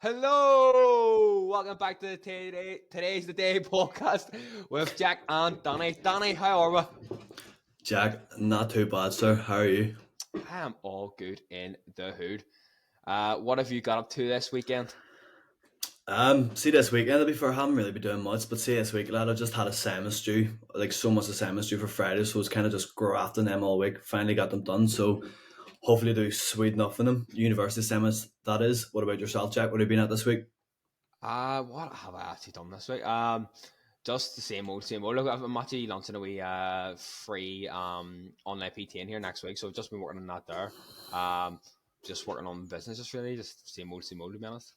Hello, welcome back to the Today's the Day podcast with Jack and Danny. Danny, how are we? Jack, not too bad, sir. How are you? I am all good in the hood. What have you got up to this weekend? See this weekend, to be fair, I haven't really been doing much, but see this week, lad, I just had assignments due, like so much assignments due for Friday, so it's kind of just grafting them all week. Finally got them done, so hopefully do sweet enough in them. University assignments, that is. What about yourself, Jack? What have you been at this week? What have I actually done this week? Just the same old, same old. Look, I'm actually launching a wee free online PT in here next week, so I've just been working on that there. Just working on businesses really, just same old, to be honest.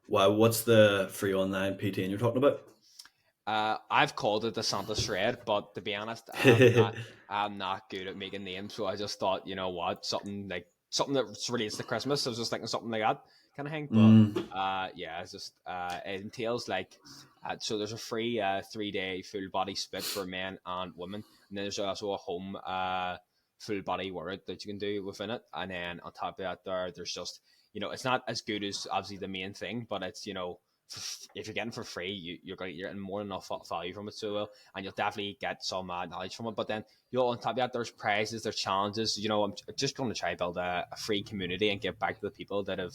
Wow, what's the free online PT you're talking about? I've called it the Santa Shred, but to be honest, I'm not good at making names. So I just thought, you know what, something that relates to Christmas. I was just thinking something like that kind of thing. But mm, yeah, it's just it entails like so there's a free 3-day full body split for men and women, and then there's also a home full body workout that you can do within it. And then on top of that, there's just it's not as good as obviously the main thing, but it's if you're getting for free, you're getting more than enough value from it, so well, and you'll definitely get some knowledge from it. But then on top of that, there's prizes, there's challenges. I'm just going to try to build a free community and give back to the people that have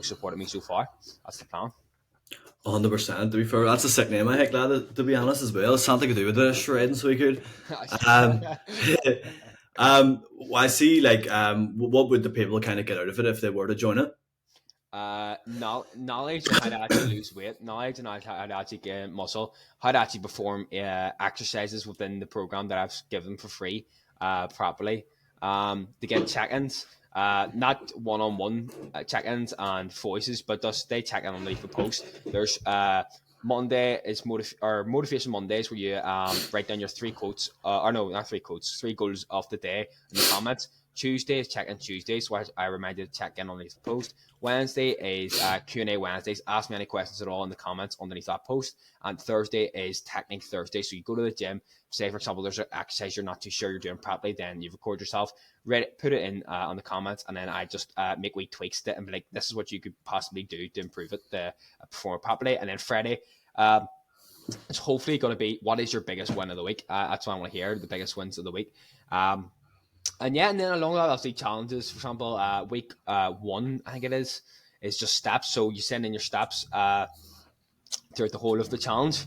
supported me so far. That's the plan. 100%. To be fair, that's a sick name, I think, lad, to be honest, as well. It's something to do with the shredding, so we could. Um, I see, like, what would the people kind of get out of it if they were to join it? Knowledge on how to actually lose weight, knowledge on how to actually get muscle, how to actually perform exercises within the program that I've given for free properly. To get check-ins, not one-on-one check-ins and voices, but just they check in underneath the post. There's Monday is motivation Mondays where you write down your three quotes, or no, not three quotes, three goals of the day in the comments. Tuesday is check-in Tuesdays, so I remind you to check in underneath the post. Wednesday is Q&A Wednesdays. Ask me any questions at all in the comments underneath that post. And Thursday is Technique Thursday. So you go to the gym, say, for example, there's an exercise you're not too sure you're doing properly, then you record yourself, put it in on the comments, and then I just make wee tweaks to it and be like, this is what you could possibly do to improve it, to perform it properly. And then Friday, it's hopefully going to be, what is your biggest win of the week? That's what I want to hear, the biggest wins of the week. And yeah, and then along that, obviously challenges. For example, week 1, I think it is just steps. So you send in your steps throughout the whole of the challenge.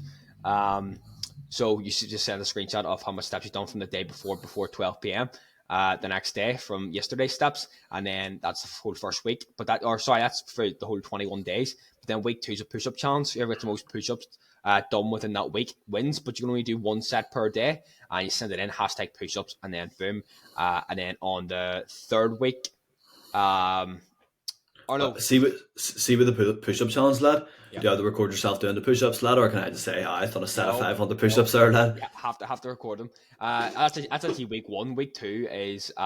So you should just send a screenshot of how much steps you've done from the day before 12 p.m. The next day from yesterday's steps, and then that's the whole first week. That's for the whole 21 days. But then week 2 is a push-up challenge. Whoever gets the most push-ups done within that week wins, but you can only do one set per day, and you send it in #push-ups, and then boom. And then on the third week, or no, See with the push-up challenge, lad. yeah. Do you have to record yourself doing the push-ups, lad, or can I just say, "Hi, I thought a set of No, 500 push-ups there, lad"? yeah, have to record them. That's actually week 1. Week 2 is you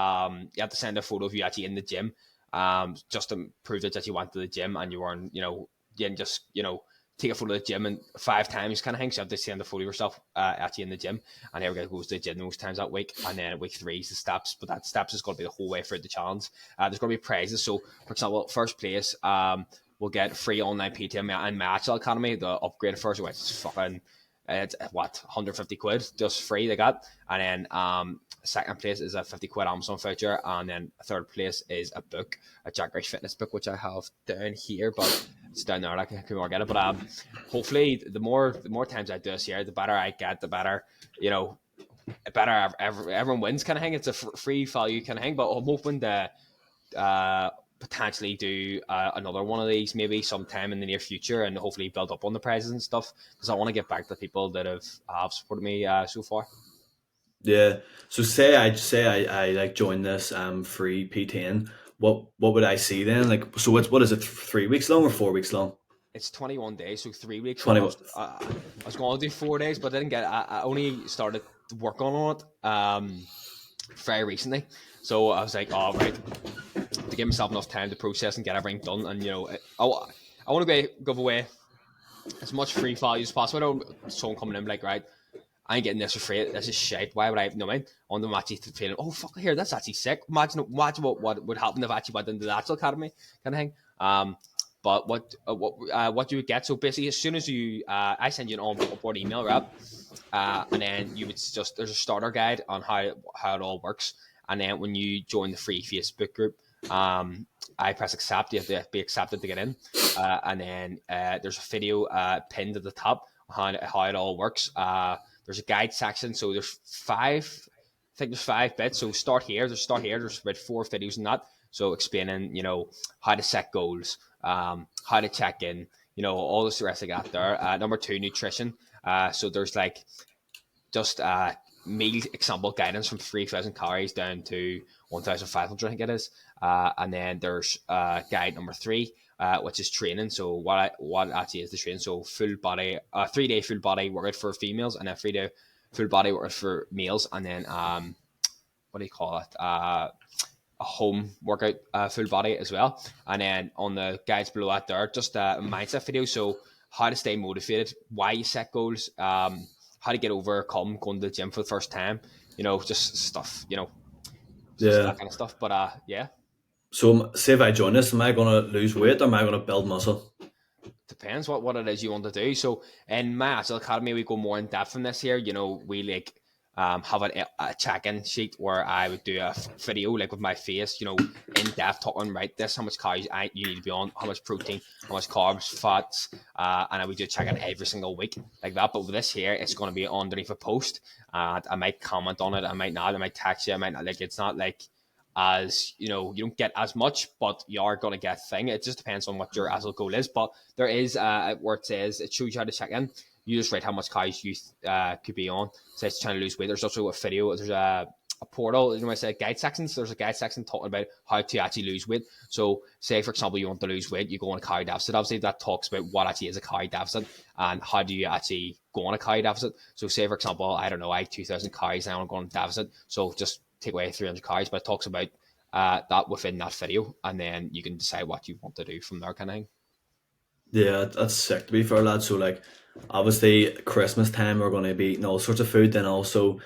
have to send a photo of you actually in the gym, just to prove that you went to the gym and you weren't, you didn't just take a photo of the gym and 5 times kind of thing. So you have to send a photo of yourself actually in the gym, and everybody goes to the gym most times that week. And then week 3 is the steps, but that steps is going to be the whole way through the challenge. There's going to be prizes. So for example, first place will get free online PT and my actual academy, the upgraded version, which is fucking it's 150 quid just free they got. And then second place is a 50 quid Amazon voucher, and then third place is a book, a Jack Rice fitness book, which I have down here, but it's down there, like I can get it. But hopefully the more times I do this here, the better I get, the better better everyone wins kind of thing. It's a free value kind of thing, but I'm hoping to potentially do another one of these maybe sometime in the near future, and hopefully build up on the prizes and stuff, because I want to get back to the people that have supported me so far. Yeah. So say I like join this free P10. What would I see then? Like, so what is it? 3 weeks long or 4 weeks long? It's 21 days, so 3 weeks. So 20. I was going to do 4 days, but I didn't get it. I only started working on it very recently, so I was like, oh right, to give myself enough time to process and get everything done. And I want to give away as much free value as possible. I don't someone coming in like, right, I ain't getting this for free. This is shit. Why would I? No, man. On the actually feeling, oh fuck, here, that's actually sick. Imagine what would happen if I actually went into the actual academy kind of thing. But what you would get, so basically as soon as you I send you an onboard email, right? And then you would just, there's a starter guide on how it all works. And then when you join the free Facebook group, I press accept. You have to be accepted to get in. And then there's a video pinned at the top on how it all works. There's a guide section. So there's I think there's 5 bits. So start here. There's about 4 videos in that. So explaining, how to set goals, how to check in, all this rest I got there. Number 2, nutrition. So there's like just meal example guidance from 3,000 calories down to 1,500, I think it is. And then there's guide number 3, which is training. So what actually is the training? So full body, 3-day full body workout for females, and then 3-day full body workout for males, and then what do you call it? A home workout full body as well. And then on the guides below that there, just a mindset video. So how to stay motivated, why you set goals, how to get overcome going to the gym for the first time, just stuff, just that kind of stuff. But yeah. So say if I join this, am I going to lose weight or am I going to build muscle? Depends what it is you want to do. So in my Agile Academy, we go more in depth in this here. We have a check-in sheet where I would do a video like with my face, in depth, talking right this, how much calories you need to be on, how much protein, how much carbs, fats, and I would do a check-in every single week like that. But with this here, it's going to be underneath a post. I might comment on it, I might not, I might text you, I might not. Like, it's not like as you don't get as much, but you are going to get thing. It just depends on what your Agile goal is. But there is where it says it shows you how to check in. You just write how much calories you could be on. So it's trying to lose weight. There's also a video. There's a portal. I said guide sections. There's a guide section talking about how to actually lose weight. So say, for example, you want to lose weight, you go on a calorie deficit. Obviously, that talks about what actually is a calorie deficit and how do you actually go on a calorie deficit. So say, for example, I don't know, I have 2,000 calories and I want to go on a deficit. So just take away 300 calories, but it talks about that within that video, and then you can decide what you want to do from there, kind of thing. Yeah, that's sick to be fair, lad. So like, obviously Christmas time we're going to be eating all sorts of food. Then also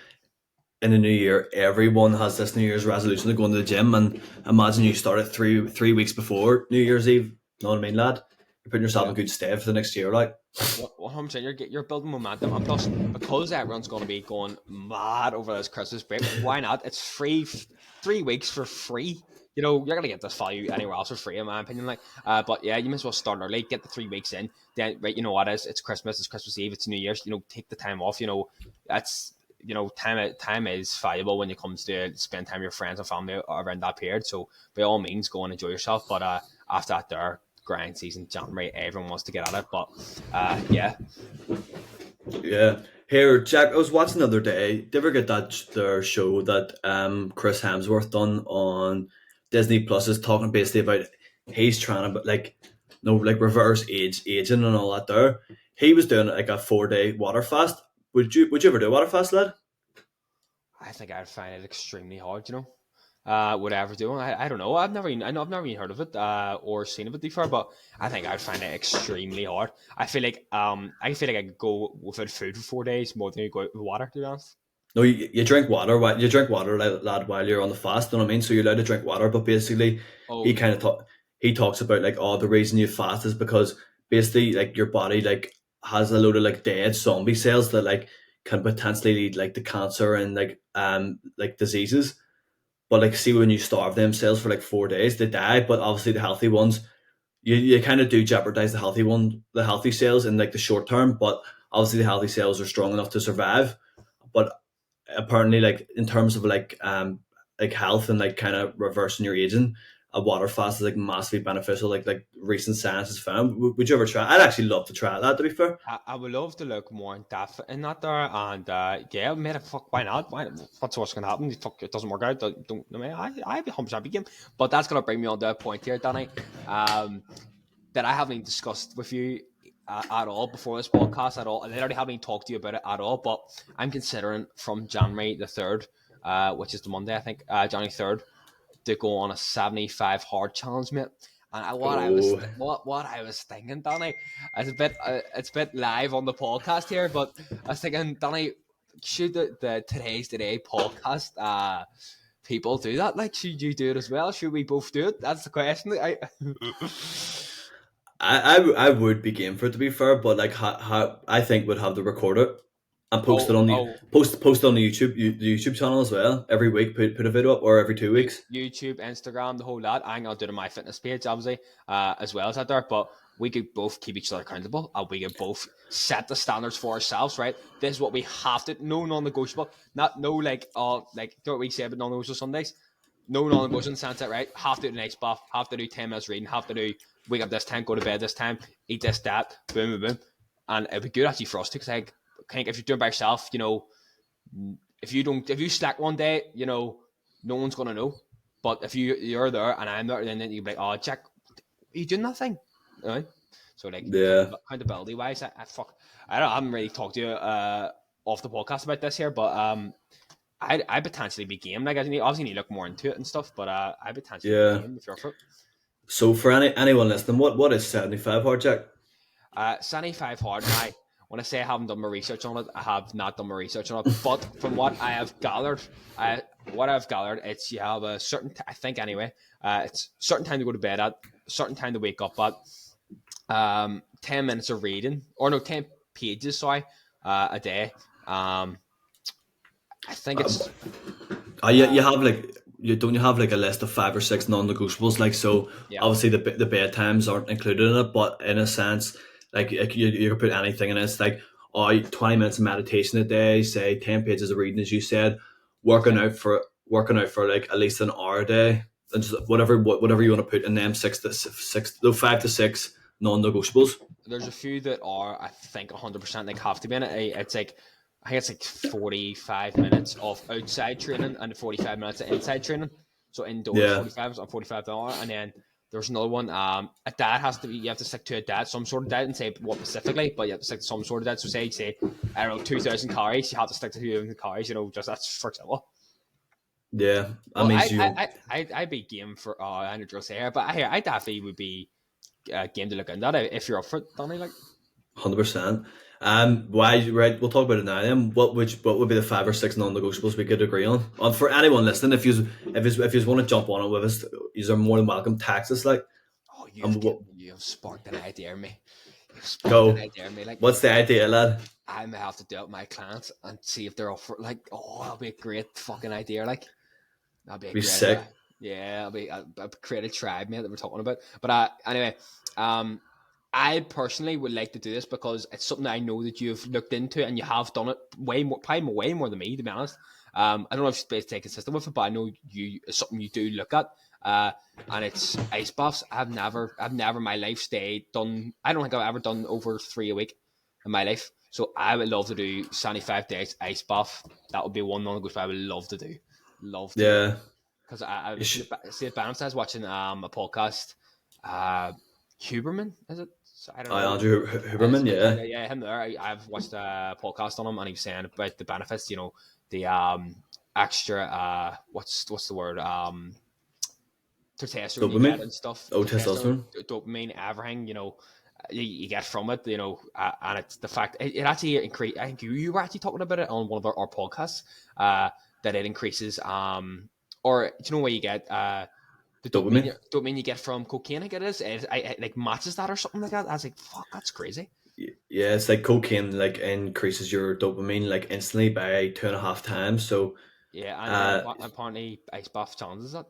in the new year, everyone has this New Year's resolution to go into the gym. And imagine you start it three weeks before New Year's Eve. Know what I mean, lad? You're putting yourself in good stead for the next year, like. 100%. You're building momentum, and plus because everyone's going to be going mad over this Christmas break, why not? It's free, 3 weeks for free. You're gonna get this value anywhere else for free, in my opinion. Like, but yeah, you might as well start early, get the 3 weeks in. Then, right, what is? It's Christmas, it's Christmas Eve, it's New Year's. Take the time off. That's time is valuable when it comes to spend time with your friends and family around that period. So by all means, go and enjoy yourself. But after that, there grind season, January, everyone wants to get at it. But yeah. Here, Jack, I was watching the other day. Did you ever get their show that Chris Hemsworth done on Disney Plus, is talking basically about he's trying to reverse aging and all that there. He was doing like a 4-day water fast. Would you ever do a water fast, lad? I think I'd find it extremely hard, would I ever do it? I don't know. I've never even heard of it or seen it before, but I think I'd find it extremely hard. I feel like I could go without food for 4 days more than you go out with water, to be honest. No, you drink water. You drink water, lad, while you're on the fast. You know what I mean? So you're allowed to drink water, but basically, he talks about like, the reason you fast is because basically like your body like has a load of like dead zombie cells that like can potentially lead like to cancer and like diseases. But like, see, when you starve them cells for like 4 days, they die. But obviously, the healthy ones, you kind of do jeopardize the healthy cells in like the short term. But obviously, the healthy cells are strong enough to survive. But apparently, like in terms of like health and like kind of reversing your aging, a water fast is like massively beneficial. Like recent science has found. Would you ever try? I'd actually love to try that. To be fair, I would love to look more in depth in that there, and yeah, mate, fuck, why not? What's gonna happen? Fuck, it doesn't work out. Don't I mean, I'd be 100% begin. But that's gonna bring me on to a point here, Danny, that I haven't even discussed with you at all before this podcast at all. I literally haven't even talked to you about it at all. But I'm considering from January the 3rd, which is the Monday, I think, January 3rd, to go on a 75 hard challenge, mate. And what I was thinking, Danny, it's a bit live on the podcast here, but I was thinking, Danny, should the Today's Today podcast people do that? Like, should you do it as well? Should we both do it? That's the question. I would be game for it, to be fair, but like how I think would have to record it and post it Oh, on the oh, post it on the YouTube channel as well every week. Put a video up, or every 2 weeks. YouTube, Instagram, the whole lot. I'm gonna do it on my fitness page, obviously, as well as that there. But we could both keep each other accountable, and we could both set the standards for ourselves. Right, this is what we have to. No non-negotiable. Not no like what we say about non-negotiable Sundays. No non-negotiable in the sense that right. Have to do an ice bath. Have to do 10 minutes reading. Have to do wake up this time, go to bed this time, eat this that. Boom, boom, boom. And it'd be good actually for us to, because I think if you're doing it by yourself, if you slack one day, no one's gonna know. But if you're there and I'm there, then you'll be like, oh, Jack, are you doing nothing? Right? So like Yeah. accountability wise, I haven't really talked to you off the podcast about this here, but I potentially be game. Like I obviously need to look more into it and stuff, but I potentially be Yeah. game if you're for it. So for anyone listening, what is 75 hard, Jack? 75 hard. When I say I haven't done my research on it, I have not done my research on it. But from what I have gathered, it's you have a certain, I think anyway, it's a certain time to go to bed at, a certain time to wake up at, 10 minutes of reading, or no, 10 pages, sorry, a day. I think it's. You have like you have like a list of 5 or 6 non-negotiables, like, so Yeah. obviously the bedtimes aren't included in it, but in a sense, like you can put anything in it. It's like 20 minutes of meditation a day, say 10 pages of reading, as you said, working out for like at least an hour a day, and just whatever you want to put in them 5 to 6 non-negotiables. There's a few that are, I think, 100% like have to be in it. It's like, I think it's like 45 minutes of outside training and 45 minutes of inside training. So indoors, Yeah. 45 or 45 hour, and then there's another one. A diet has to be. You have to stick to a diet, some sort of diet, and say what specifically, but you have to stick to some sort of diet. So say I don't know, 2,000 calories. You have to stick to 2,000 calories. Just that's for example. Yeah, that Well, means you I'd be game for. I know what you'll say here, but I definitely would be game to look into that if you're up for it, Danny. Like. 100%. Why? Right, we'll talk about it now. Then, what would be the 5 or 6 non-negotiables we could agree on? And for anyone listening, if you want to jump on it with us, you're more than welcome. Text us, like, Oh, and you've sparked an idea in me. You've sparked an go. idea in me. Like, What's the idea, lad? I may have to do it with my clients and see if they're up for. Like, oh, that'll be a great fucking idea. Like, that'll be a Be great sick. idea. Yeah, I'll create a tribe, mate, that we're talking about. But anyway, I personally would like to do this because it's something I know that you've looked into and you have done it probably way more than me, to be honest. I don't know if you're stay consistent with it, but I know it's something you do look at. And it's ice baths. I've never in my life done. I don't think I've ever done over 3 a week in my life. So I would love to do 75 days ice bath. That would be one non-negotiable I would love to do. Love to do. Yeah. Because I see should- the balance. I was watching a podcast. Huberman, is it? So I don't know. Andrew Huberman, yeah. Yeah, him there. I've watched a podcast on him, and he was saying about the benefits. The extra. What's the word? Testosterone you Dopamine? get and stuff. Oh, testosterone. Dopamine, everything. You get from it. And it's the fact it actually increase. I think you were actually talking about it on one of our podcasts. That it increases. Or where you get the dopamine you get from cocaine. I think it is. It like matches that or something like that. I was like, fuck, that's crazy. Yeah, it's like cocaine like increases your dopamine like instantly by 2.5 times. So yeah, and apparently ice bath challenges that.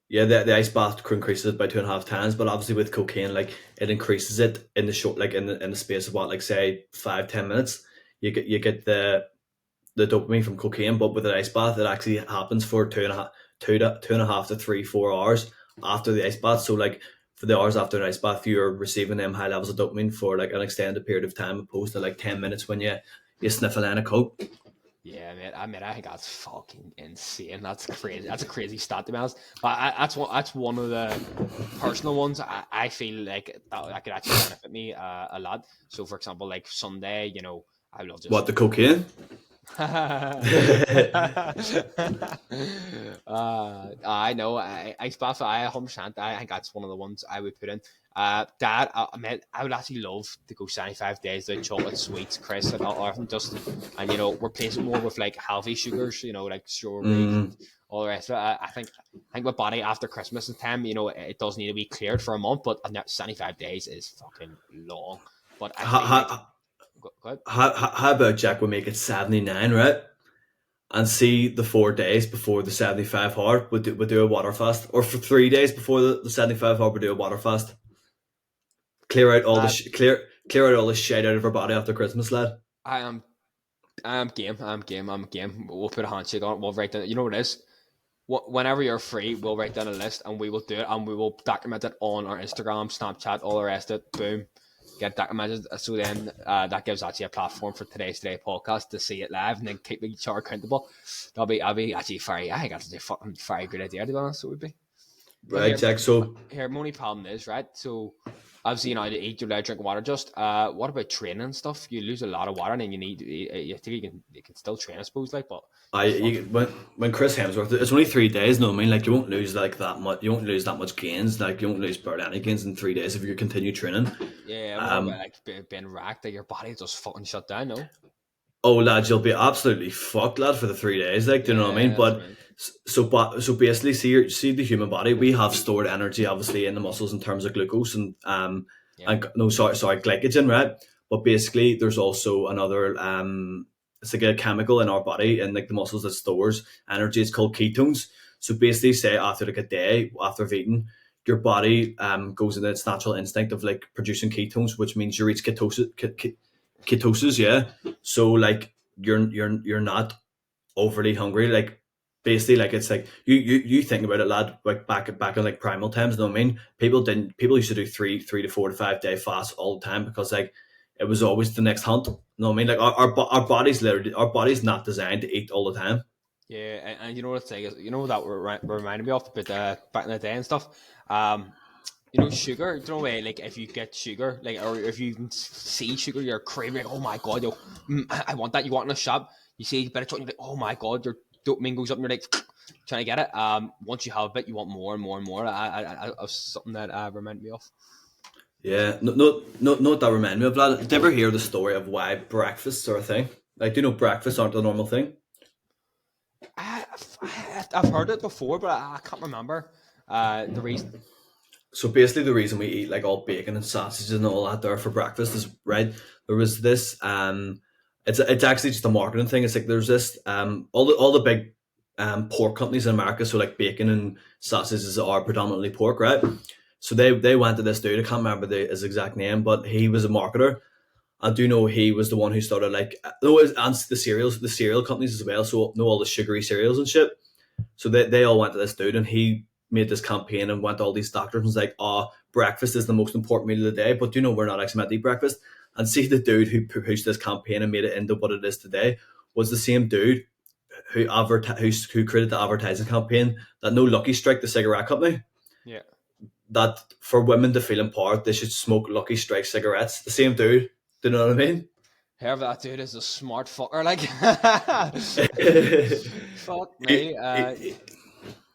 yeah, the ice bath increases it by 2.5 times, but obviously with cocaine, like it increases it in the short, like in the space of what, like say 5-10 minutes, you get the dopamine from cocaine, but with an ice bath, it actually happens for 2.5 to 3-4 hours after the ice bath. So like for the hours after an ice bath, you're receiving them high levels of dopamine for like an extended period of time, opposed to like 10 minutes when you sniff a line of coke. Yeah, man. I think that's fucking insane. That's crazy. That's a crazy stat, to be honest. But that's one of the personal ones I feel like that could actually benefit me a lot. So, for example, like Sunday, I will just What, the cocaine? I know. Ice bath. I 100%. I think that's one of the ones I would put in. Dad, I would actually love to go 75 days without chocolate sweets, Chris, or just and replace it more with like healthy sugars. Like strawberries, all the rest of it. I think my body after Christmas and time, it does need to be cleared for a month, but 75 days is fucking long. But I How, feel like, how, go ahead. how about Jack? We make it 79, right? And see the 4 days before the 75 hard, we do a water fast, or for 3 days before the 75 hard, we do a water fast. Clear out all the Uh, clear out all the shit out of our body after Christmas, lad. I am I'm game. I'm game. I'm game. We'll put a handshake on it. We'll write down. You know what it is? Whenever you're free, we'll write down a list and we will do it and we will document it on our Instagram, Snapchat, all the rest of it. Boom. Get documented. So then that gives actually a platform for today's Today podcast to see it live and then keep each other accountable. I'll be actually very, I think that's a fucking very good idea, to be honest. It would be. But Right, Jack. So here, my only problem is, right? So obviously, to eat, you're allowed to drink water. Just what about training and stuff? You lose a lot of water, and then you think you can still train, I suppose. Like, but when Chris Hemsworth, it's only 3 days. No, I mean, like, you won't lose like that much. You won't lose that much gains. Like, you won't lose barely any gains in 3 days if you continue training. yeah, more about like being racked, like your body just fucking shut down. No. Oh, lad, you'll be absolutely fucked, lad, for the 3 days. Like, do you know what I mean? But Right. so basically, see the human body. We have stored energy, obviously, in the muscles in terms of glucose Yeah. and no, sorry, glycogen, right? But basically, there's also another it's like a chemical in our body and like the muscles that stores energy. It's called ketones. So basically, say after like a day after of eating, your body goes into its natural instinct of like producing ketones, which means you reach ketosis, yeah. So like you're not overly hungry. Like basically, like it's like you think about it, lad. Like back in like primal times, you know what I mean? People used to do three to 4 to 5 day fasts all the time because like it was always the next hunt. You know what I mean? Like our bodies literally, our body's not designed to eat all the time. Yeah, and you know what it's like? You know that reminded me of about back in the day and stuff. Sugar. You know, like if you get sugar, like or if you can see sugar, you're craving. Like, oh my god, I want that. You want in a shop. You see a bit of chocolate, you're like, oh my god, your dopamine goes up, and you're like trying to get it. Once you have a bit, you want more and more and more. I something that reminded me of. Yeah, no, that reminded me of that. Did you ever hear the story of why breakfasts are a thing? Like, do you know breakfasts aren't a normal thing? I've heard it before, but I can't remember the reason. So basically, the reason we eat like all bacon and sausages and all that there for breakfast is right. There was this it's actually just a marketing thing. It's like there's this all the big pork companies in America. So like bacon and sausages are predominantly pork, right? So they went to this dude. I can't remember his exact name, but he was a marketer. I do know he was the one who started like and the cereal companies as well. So know all the sugary cereals and shit. So they all went to this dude and he made this campaign and went to all these doctors and was like, oh, breakfast is the most important meal of the day, but do you know we're not actually meant to eat breakfast? And see the dude who pushed this campaign and made it into what it is today was the same dude who created the advertising campaign that no Lucky Strike, the cigarette company, Yeah. that for women to feel empowered, they should smoke Lucky Strike cigarettes. The same dude. Do you know what I mean? Whoever that dude is a smart fucker, like. Fuck me.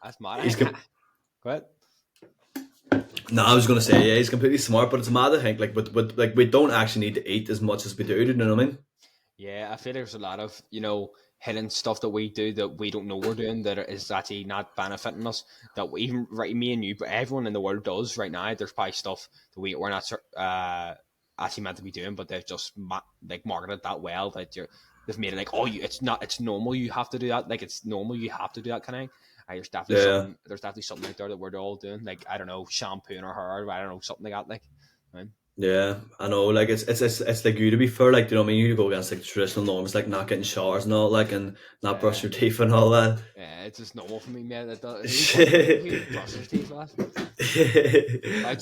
That's He's mad. Go ahead. No, I was gonna say yeah, he's completely smart, but it's mad to think like like we don't actually need to eat as much as we do. Do you know what I mean? Yeah, I feel there's a lot of, hidden stuff that we do that we don't know we're doing that is actually not benefiting us. That we, even right, me and you, but everyone in the world does right now. There's probably stuff that we're not actually meant to be doing, but they've just like marketed that well that they've made it like, oh, it's normal. You have to do that. Like it's normal. You have to do that kind of thing. There's definitely Yeah. something. There's definitely something out there that we're all doing. Like I don't know, shampooing our hair. I don't know, something like that. Like, right? Yeah, I know. Like it's like you to be fair. Like, do you know what I mean? You go against like traditional norms, like not getting showers and all, like, and not brush your teeth and all that. Yeah, it's just normal for me, man. Who brushes your teeth, lad?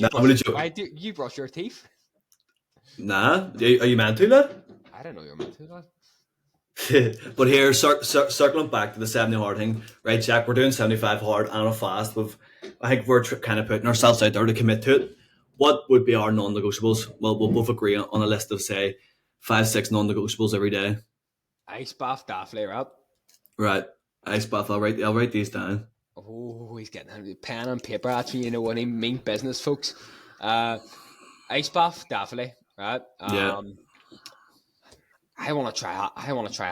Nah, I'm gonna joke. Why do you brush your teeth? Nah, are you meant to, lad? I don't know you're meant to, lad. But here, circling back to the 70 hard thing, right, Jack? We're doing 75 hard and a fast. I think we're kind of putting ourselves out there to commit to it. What would be our non-negotiables? Well, we'll both agree on a list of say 5, 6 non-negotiables every day. Ice bath, definitely, right? Right, ice bath. I'll write these down. Oh, he's getting a pen and paper at you. You know what I mean, business folks. Ice bath, definitely, right? Yeah. I want to try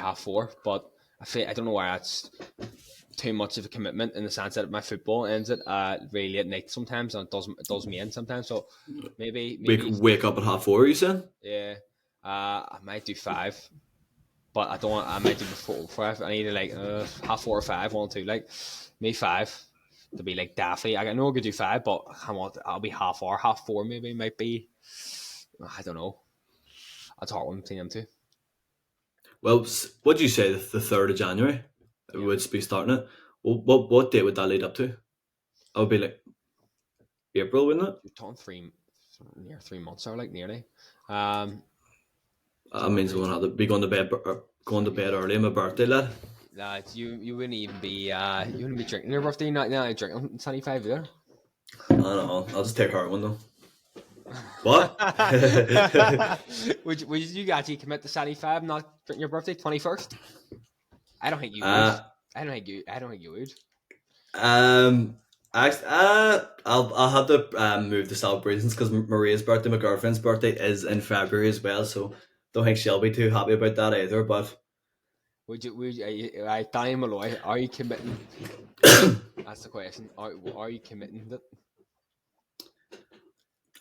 half 4, but I don't know why that's too much of a commitment in the sense that my football ends at really late night sometimes, and it does me in sometimes. So Wake up at 4:30, you said? yeah, I might do 5, but I don't. I might do before 5. I need to like 4:30 or 5, 1 2, like maybe 5 to be like daffy. I know I could do 5, but I'll be 4:30 maybe might be. I don't know. That's a hard one between them two. Well, what do you say? The 3rd of January, it would be starting it. Well, what date would that lead up to? That would be like April, wouldn't it? You're talking near 3 months, or like nearly. That means we're gonna have to be going to bed early on my birthday, lad. You wouldn't even be drinking your birthday night now. Drinking 75 there. I don't know. I'll just take her one though. What? would you actually commit to 75, not drinking your birthday 21st? I don't think you would. I don't think you would. I'll have to move the celebrations because Maria's birthday, my girlfriend's birthday, is in February as well. So don't think she'll be too happy about that either. But would you Danny Malloy, are you committing? That's the question. Are you committing that?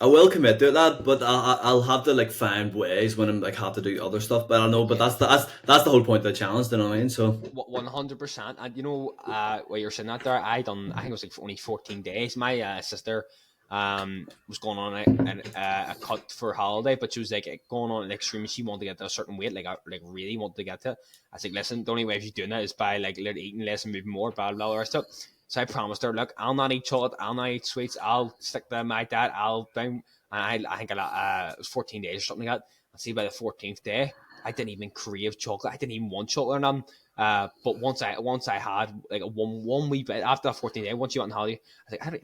I will commit to it, lad, but I'll have to like find ways when I'm like have to do other stuff. But I know, but that's the whole point of the challenge. Do you know what I mean? So 100%. And you know, while you're saying that there, I think it was like only 14 days. My sister was going on a cut for holiday, but she was like going on an extreme. She wanted to get to a certain weight, like really wanted to get to it. I was like, listen, the only way she's doing that is by like eating less and moving more, blah blah blah, the rest of it. So I promised her, look, I'll not eat chocolate, I'll not eat sweets, I'll stick to my diet, I'll bring. And I think it was 14 days or something like that. And see, by the 14th day, I didn't even crave chocolate. I didn't even want chocolate or nothing. But once I had like one wee bit after that 14 day, once you went on holiday, I was like,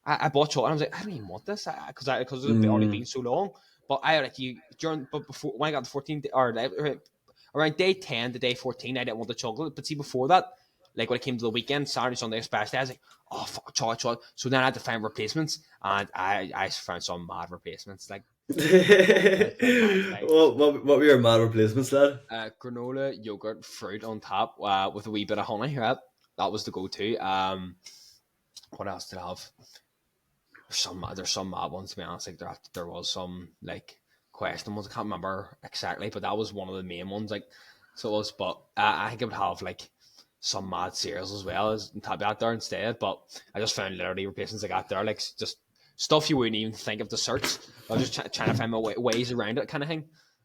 I bought chocolate. And I was like, I don't even want this because it's already been so long. But before when I got the 14 day, or around day 10 to day 14, I didn't want the chocolate. But see, before that, like when it came to the weekend, Saturday, Sunday, especially, I was like, oh, fuck, chocolate. So then I had to find replacements, and I found some mad replacements. Like, what were your mad replacements, lad? Granola, yogurt, fruit on top with a wee bit of honey. Right? That was the go-to. What else did I have? There's some mad ones, to be honest. Like there was some like question ones. I can't remember exactly, but that was one of the main ones. Like, so it was. But I think I would have like some mad cereals as well as on top of that there instead. But I just found literally replacements I got there, like just stuff you wouldn't even think of to search. I was just trying to find my ways around it, kind of thing.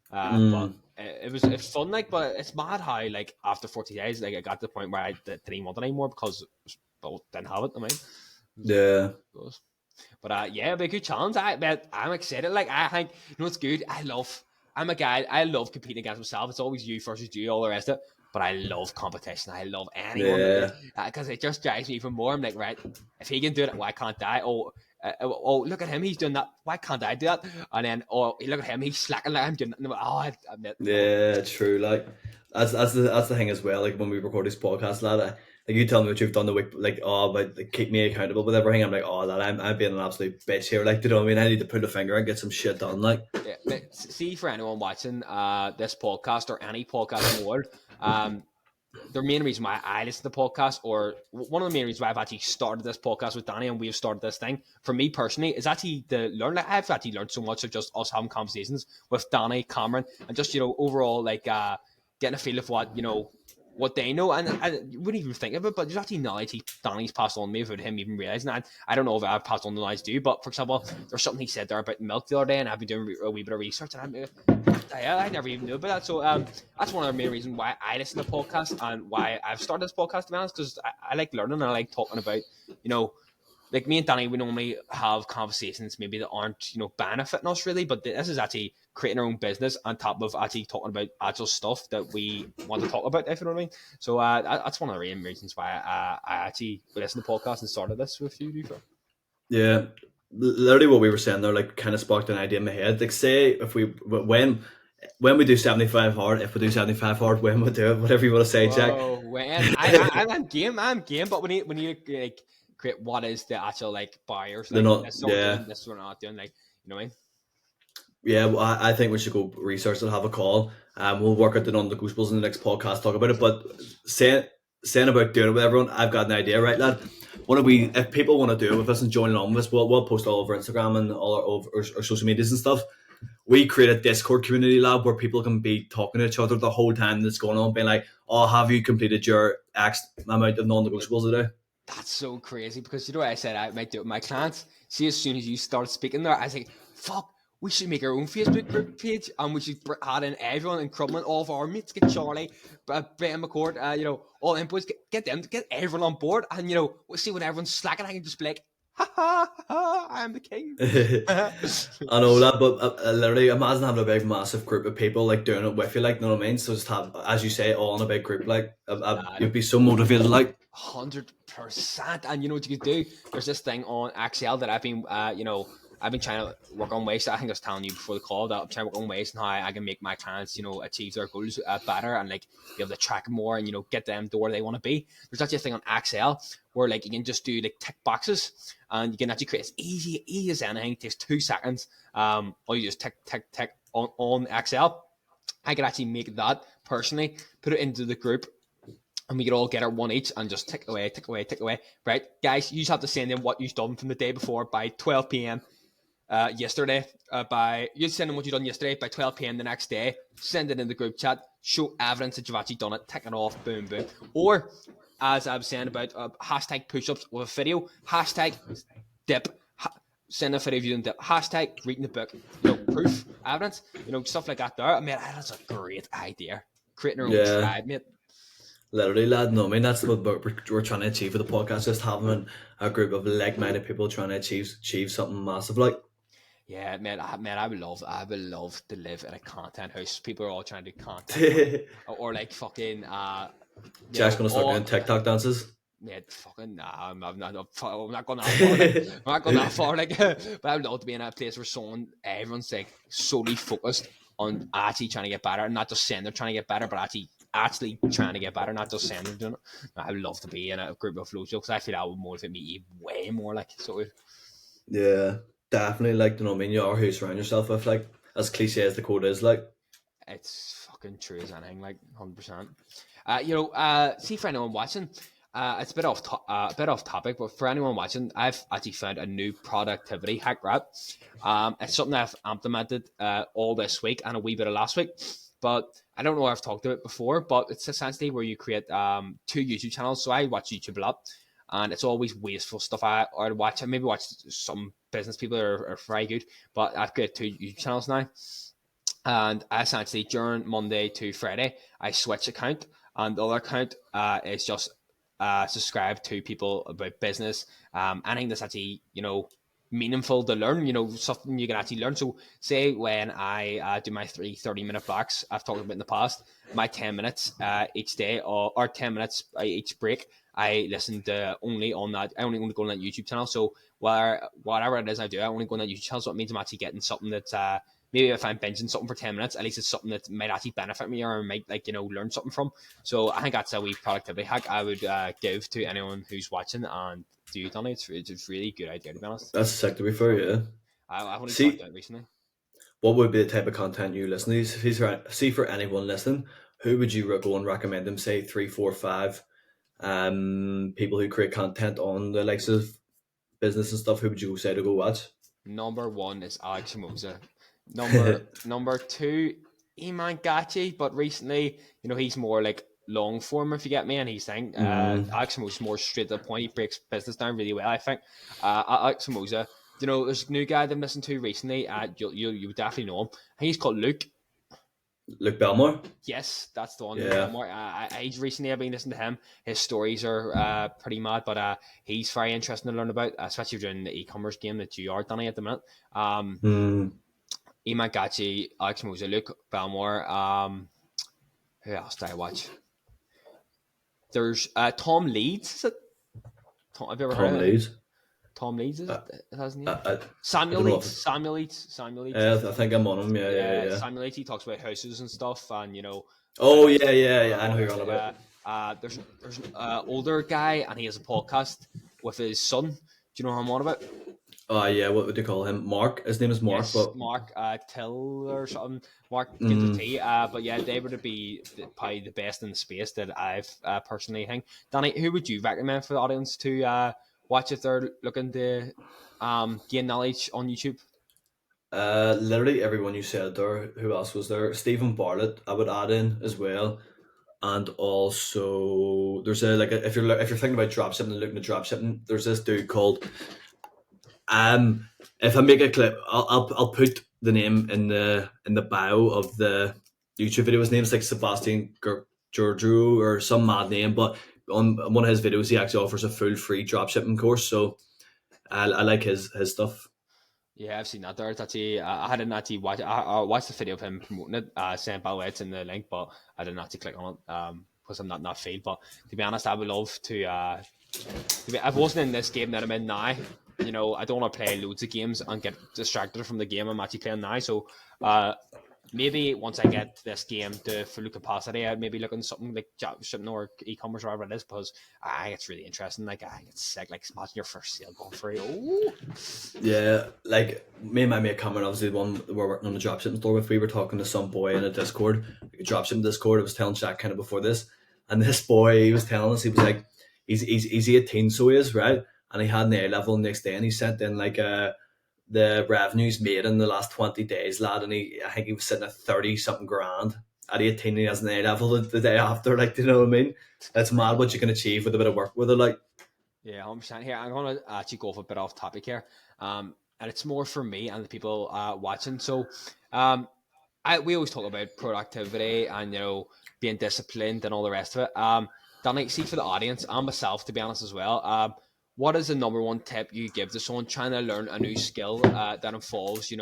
But it's fun, like, but it's mad how like after 40 days, like I got to the point where I didn't want it anymore because I didn't have it. I mean, yeah. But yeah, it'll be a good challenge. I'm excited. Like I think you know what's good. I'm a guy. I love competing against myself. It's always you versus you, all the rest of it. But I love competition. I love anyone because it just drives me even more. I'm like, right, if he can do it, why can't I? Oh, look at him, he's doing that. Why can't I do that? And then, look at him, he's slacking like I'm doing it. I admit. Yeah, true. Like that's the thing as well. Like when we record this podcast, lad, like you tell me what you've done the week, like but like, keep me accountable with everything. I'm like, lad, I'm being an absolute bitch here. Like, you know what I mean? I need to put a finger and get some shit done. Like, yeah. But see, for anyone watching this podcast or any podcast in the world, the main reason why I listen to the podcast, or one of the main reasons why I've actually started this podcast with Danny and we've started this thing, for me personally, is actually to learn. Like, I've actually learned so much of just us having conversations with Danny, Cameron, and just, overall, like, getting a feel of what they know. And I wouldn't even think of it, but there's actually knowledge Danny's passed on to me without him even realising. And I don't know if I've passed on the knowledge to you, but for example, there's something he said there about milk the other day, and I've been doing a wee bit of research, and I never even knew about that. So that's one of the main reasons why I listen to podcasts and why I've started this podcast, to be honest, because I like learning and I like talking about, like me and Danny, we normally have conversations maybe that aren't, benefiting us really, but this is actually creating our own business on top of actually talking about actual stuff that we want to talk about, if you know what I mean. So that's one of the main reasons why I actually listen to podcasts and started this with you. Yeah, literally what we were saying there, like, kind of sparked an idea in my head. Like, say if when we do 75 hard, if we do 75 hard, when we do it, whatever you want to say, Jack. When I'm game, but when you like create what is the actual like buyers, like, this is what we're not doing, like, you know what I mean? Yeah, well, I think we should go research and have a call. We'll work out the non-negotiables in the next podcast, talk about it. But saying about doing it with everyone, I've got an idea, right, lad? What if we, if people want to do it with us and join along with us, we'll post all over Instagram and all our social medias and stuff. We create a Discord community lab where people can be talking to each other the whole time that's going on, being like, "Oh, have you completed your X amount of non-negotiables today?" That's so crazy because you know what I said I might do it with my clients. See, as soon as you start speaking there, I was like, fuck, we should make our own Facebook group page and we should add in everyone in Crumlin, all of our mates, get Charlie, Ben McCord, all inputs, get them, get everyone on board. And, we'll see when everyone's slacking, I can just be like, ha ha ha, I'm the king. I know that, but literally imagine having a big, massive group of people like doing it with you, like, you know what I mean? So just have, as you say, all in a big group, like, you'd be so motivated, like. 100%. And you know what you could do? There's this thing on Excel that I've been, I've been trying to work on ways. I think I was telling you before the call that I'm trying to work on ways and how I can make my clients, achieve their goals better and like be able to track more and get them to where they want to be. There's actually a thing on Excel where like you can just do like tick boxes and you can actually create as easy as anything. It takes 2 seconds. All you just tick on Excel. I could actually make that personally, put it into the group. And we could all get our one each and just tick away. Right, guys, you just have to send in what you've done from the day before by 12 p.m. Yesterday. You send in what you've done yesterday by 12 p.m. the next day. Send it in the group chat. Show evidence that you've actually done it. Tick it off. Boom, boom. Or, as I was saying about hashtag push-ups with a video. Hashtag dip. Send a video of you doing dip. Hashtag reading the book. Proof, evidence. Stuff like that there. I mean, that's a great idea. Creating our own tribe, mate. Literally, lad. No, I mean that's what we're trying to achieve with the podcast. Just having a group of like-minded people trying to achieve something massive, like. Yeah, man, I would love to live in a content house. People are all trying to do content, or like fucking. Jack's gonna start doing TikTok dances. Yeah, fucking nah. I'm not going that far. Like, I'm not going that far. Like, but I would love to be in a place where everyone's like solely focused on actually trying to get better, and not just saying they're trying to get better, but actually trying to get better, not just saying they're doing it. I would love to be in a group of loads because I feel that would motivate me way more. Like, so. Yeah, definitely. Like, you know what I mean? You are who you surround yourself with. Like, as cliche as the quote is, like. It's fucking true as anything. Like, 100%. See, for anyone watching, it's a bit off topic, but for anyone watching, I've actually found a new productivity hack, right? It's something I've implemented all this week and a wee bit of last week, but I don't know if I've talked about it before, but it's essentially where you create 2 YouTube channels. So I watch YouTube a lot, and it's always wasteful stuff I maybe watch some business people that are very good, but I've created 2 YouTube channels now. And I essentially, during Monday to Friday, I switch account, and the other account is just subscribe to people about business, anything that's actually, meaningful to learn, something you can actually learn. So say when I do my 30-minute blocks, I've talked about in the past, my 10 minutes each day or 10 minutes each break, I listen to only on that. I only go on that YouTube channel. So whatever it is I do, I only go on that YouTube channel. So it means I'm actually getting something that's maybe if I'm binging something for 10 minutes, at least it's something that might actually benefit me or might learn something from. So I think that's a wee productivity hack I would give to anyone who's watching and do it on it. It's a really good idea, to be honest. That's sick, to be fair, yeah. I've only started that recently. What would be the type of content you listen to? See, for anyone listening, who would you go and recommend them? Say 3, 4, 5 people who create content on the likes of business and stuff. Who would you say to go watch? Number 1 is Alex Hormozi. Number 2, Eman Gachi, but recently, he's more like long form, if you get me, and he's saying Alex Hormozi is more straight to the point. He breaks business down really well, I think. Alex Hormozi, there's a new guy that I'm listening to recently. You would definitely know him. I think he's called Luke Belmore. Yes, that's the one. Yeah. Belmore. He's recently I've been listening to him. His stories are pretty mad, but he's very interesting to learn about, especially during the e-commerce game that you are running at the minute. Eman Gachi, Alex Hormozi, Luke Belmore. Who else did I watch? There's Tom Leeds. Is it? Have you ever heard of Leeds? Tom Leeds, is it? His name? Samuel Leeds. Samuel Leeds. I think I'm on him. Yeah. Samuel Leeds. He talks about houses and stuff, and Oh yeah. I know who you're on about. There's an older guy, and he has a podcast with his son. Do you know who I'm on about? Oh yeah, what would they call him? Mark. His name is Mark, Yes, but Mark Till or something. Mark begins with mm, T. But yeah, they would be probably the best in the space that I've personally think. Danny, who would you recommend for the audience to watch if they're looking to gain knowledge on YouTube? literally everyone you said there. Who else was there? Stephen Bartlett. I would add in as well. And also, there's if you're thinking about dropshipping and looking at dropshipping, there's this dude called if I make a clip, I'll put the name in the bio of the YouTube video. His name's like Sebastian Georgiou or some mad name, but on one of his videos, he actually offers a full free dropshipping course. So I like his stuff. Yeah, I've seen that there. It's actually, I hadn't actually watched. I watched the video of him promoting it, saying by the way it's in the link, but I didn't actually click on it because I'm not in that field. But to be honest, I would love to. I wasn't in this game that I'm in now. You know, I don't want to play loads of games and get distracted from the game I'm actually playing now. So, maybe once I get this game to full capacity, I'd maybe look at something like shipping or e-commerce or whatever it is, because it's really interesting. Like, I get sick. Like, imagine your first sale going free. Oh, Yeah, like me and my mate Cameron, obviously the one we're working on the dropshipping store with, we were talking to some boy in a Discord, like a dropshipping Discord. I was telling Jack kind of before this, and this boy he was telling us he was like, he's 18, so he is right, and he had an A level next day, and he sent in like the revenues made in the last 20 days, lad, and I think he was sitting at 30 something grand at 18. He has an A level the day after, like, do you know what I mean? it's It's mad what you can achieve with a bit of work with it, like. yeah, 100% here. I'm going to actually go off a bit off topic here. And it's more for me and the people watching. So, we always talk about productivity and, being disciplined and all the rest of it. Danny, see for the audience and myself, to be honest as well. What is the number one tip you give to someone trying to learn a new skill that involves,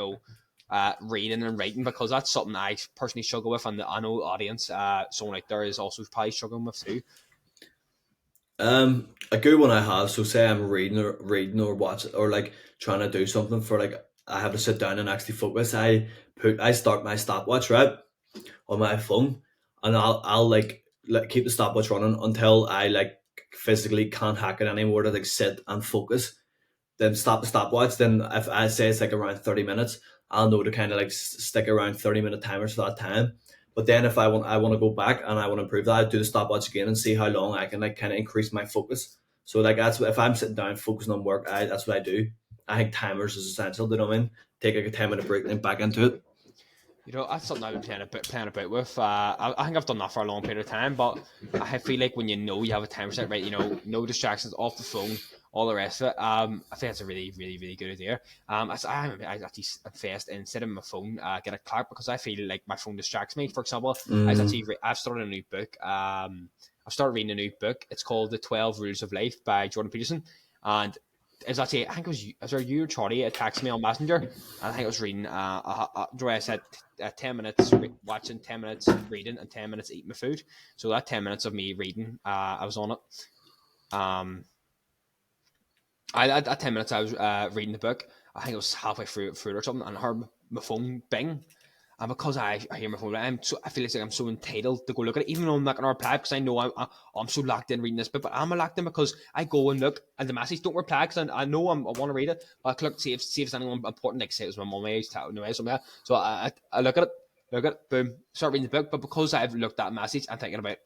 reading and writing? Because that's something I personally struggle with, and I know the audience, someone out there is also probably struggling with too. A good one I have. So say I'm reading or watching or like trying to do something for like I have to sit down and actually focus. I start my stopwatch right on my phone, and I'll like keep the stopwatch running until I like physically can't hack it anymore to like sit and focus. Then stop the stopwatch. Then if I say it's like around 30 minutes, I'll know to kind of like stick around 30-minute timers for that time. But then if I want to go back and I want to improve that, I do the stopwatch again and see how long I can like kind of increase my focus. So like that's what, if I'm sitting down focusing on work, that's what I do. I think timers is essential. Do you know what I mean? Take like a 10 minute break and then back into it. That's something I've been playing about with. I think I've done that for a long period of time, but I feel like when you have a timer set right, no distractions off the phone, all the rest of it. I think that's a really, really, really good idea. I actually invest instead of my phone, get a clock, because I feel like my phone distracts me. For example, Mm. I've started a new book. I've started reading a new book. It's called The 12 Rules of Life by Jordan Peterson, and it's actually, I think it was there you or Charlie texted me on Messenger, and I think I was reading the way I said 10 minutes watching, 10 minutes reading, and 10 minutes eating my food. So that 10 minutes of me reading, I was on it. Um, at 10 minutes I was reading the book. I think it was halfway through it or something, and I heard my phone bing. And because I hear my phone, I feel like I'm so entitled to go look at it, even though I'm not going to reply, because I know I'm so locked in reading this book. But I'm locked in because I go and look at the message, don't reply, because I know I want to read it. But I click see if it's anyone important, like say it was my mum age, something like that. So I look at it, boom, start reading the book. But because I've looked at the message, I'm thinking about,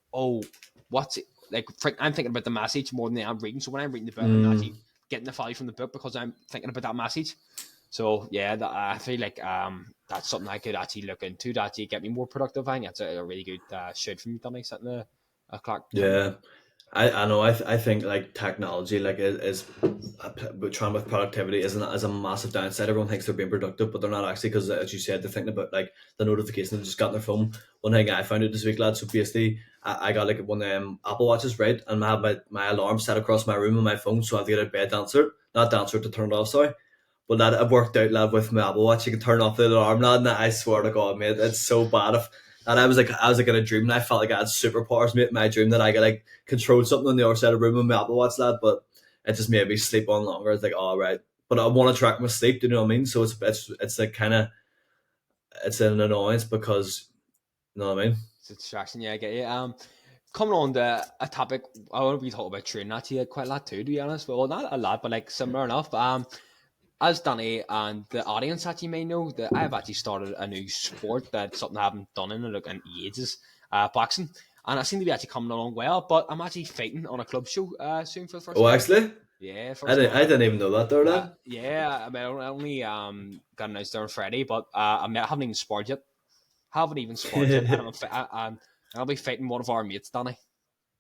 what's it like? I'm thinking about the message more than I'm reading. So when I'm reading the book, I'm actually Mm. getting the value from the book because I'm thinking about that message. So yeah, I feel like that's something I could actually look into to actually get me more productive. I think that's a really good shout from you, Danny, setting a clock timer. Yeah. I know I think like technology like is trying with productivity is a massive downside. Everyone thinks they're being productive, but they're not actually, because as you said, they're thinking about like the notification they just got on their phone. One thing I found out this week, lad. So basically, I got like one of them Apple Watches, right, and I have my alarm set across my room on my phone, so I have to get out of bed to answer it, not to answer it, to turn it off. Sorry. But lad, I've worked out, lad, with my Apple Watch. You can turn off the alarm, lad, and I swear to God, mate, it's so bad. And I was like in a dream, and I felt like I had superpowers, mate, in my dream, that I could like control something on the other side of the room with my Apple Watch, lad. But it just made me sleep on longer. It's like, all right, but I want to track my sleep. Do you know what I mean? So it's like kind of it's an annoyance because you know what I mean. It's a distraction, yeah, I get you. Coming on to a topic, I want to be talking about training actually quite a lot too, to be honest. Well, not a lot, but like similar enough. as Danny and the audience actually may know, that I have actually started a new sport that's something I haven't done in ages, boxing. And I seem to be actually coming along well, but I'm actually fighting on a club show soon for the first Oh, time. actually, Yeah, I first didn't time I ever. didn't even know that there, lad. Yeah, I mean, I only got announced there on Friday, but I haven't even sparred yet. Haven't even sparred yet, and I'll be fighting one of our mates, Danny.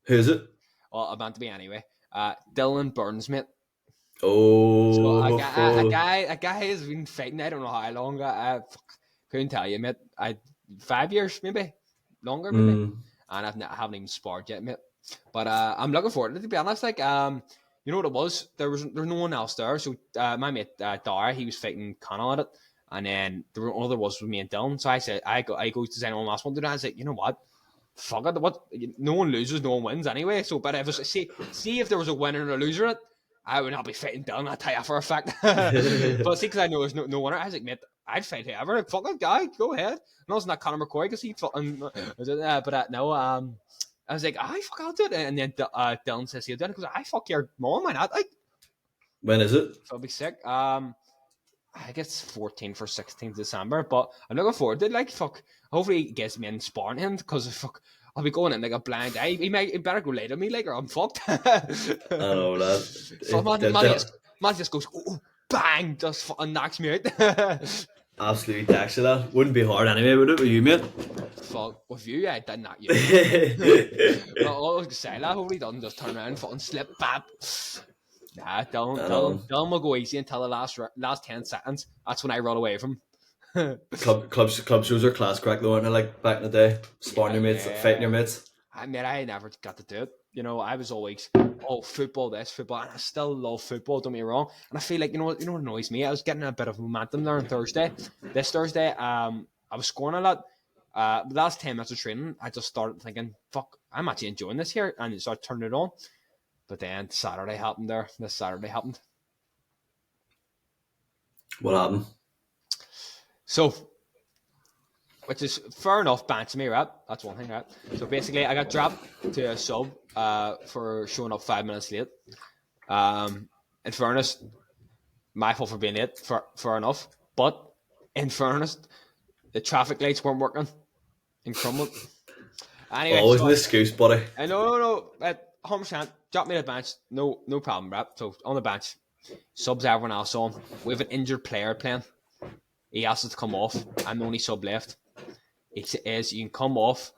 Who's it? Well, I'm meant to be anyway. Dylan Burns, mate. So Oh, a guy has been fighting. I don't know how long. Couldn't tell you, mate. 5 years, maybe longer, maybe. mm, And I haven't even sparred yet, mate. But I'm looking forward to it. To be honest, you know what it was? There was no one else there. So my mate Dara, he was fighting Connell at it, and then all there was me and Dylan. So I said, I go to anyone else want to do that. I said, you know what? Fuck it. What? No one loses, no one wins anyway. So, but if it's, see if there was a winner and a loser in it, I would not be fighting Dylan. I tell you for a fact. But see, because I know there's no winner, I was like, mate, I'd fight whoever. Like, fuck it, guy, go ahead. And it's not Conor McCoy because he fucking. But no, I was like, I fuck, I'll do it. And then Dylan says he'll do it because I fuck your mom, why not? Like, when is it? so I'll be sick. I think it's 14th or 16th December, but I'm looking forward to it. Like, fuck, hopefully he gets me in sparring him because fuck, I'll be going in like a blind eye. He better go later me, like, or I'm fucked. I know that. So man just goes, oh, bang, just fucking knocks me out. Absolutely taxi that. Wouldn't be hard anyway, would it? With you, mate? Fuck, with you, I did not you. All I was gonna say, I hope he doesn't just turn around and fucking slip, bap. Nah, Dylan will go easy until the last 10 seconds. That's when I run away from him. Club shows are class crack though, aren't they? Like back in the day, sparring your mates, fighting your mates. I mean, I never got to do it. You know, I was always, football, and I still love football. Don't get me wrong. And I feel like you know what annoys me. I was getting a bit of momentum there on Thursday. This Thursday, I was scoring a lot. The last 10 minutes of training, I just started thinking, "Fuck, I'm actually enjoying this here," and started turning it on. But then Saturday happened. This Saturday happened. What happened? So, which is fair enough, banter me, right? That's one thing, right? So basically, I got dropped to a sub for showing up 5 minutes late. In fairness, my fault for being late, fair enough. But in fairness, the traffic lights weren't working in Crumlin. Anyway, Always so an excuse, buddy. I no, 100%. Drop me to the bench, no problem, right? So on the bench, subs everyone else on. We have an injured player playing. He asked us to come off. I'm the only sub left. It says you can come off.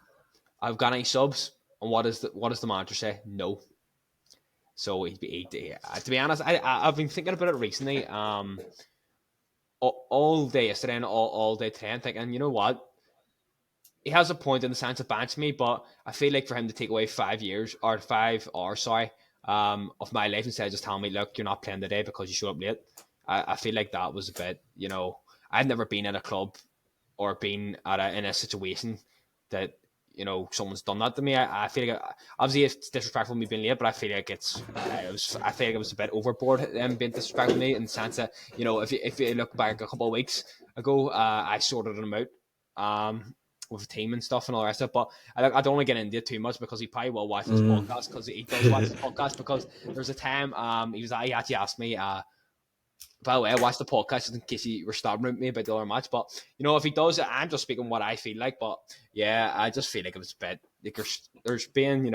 I've got any subs, and what does the manager say? No. So to be honest, I've been thinking about it recently. All day yesterday and all day today, I'm thinking, you know what? He has a point in the sense of bench me, but I feel like for him to take away 5 years or 5 hours, of my life instead of just telling me, look, you're not playing today because you showed up late. I feel like that was a bit, I've never been in a club or been in a situation that someone's done that to me. I feel like obviously it's disrespectful me being late, but I feel like I feel like it was a bit overboard being disrespectful to me in the sense that if you look back a couple of weeks ago, I sorted him out. With a team and stuff and all the rest of it, but I don't want to get into it too much because he probably will watch this podcast because he does watch this podcast because there's a time he actually asked me by the way, I watched the podcast just in case you were starting with me about the other match. But if he does, I'm just speaking what I feel like. But yeah, I just feel like it was a bit like there's been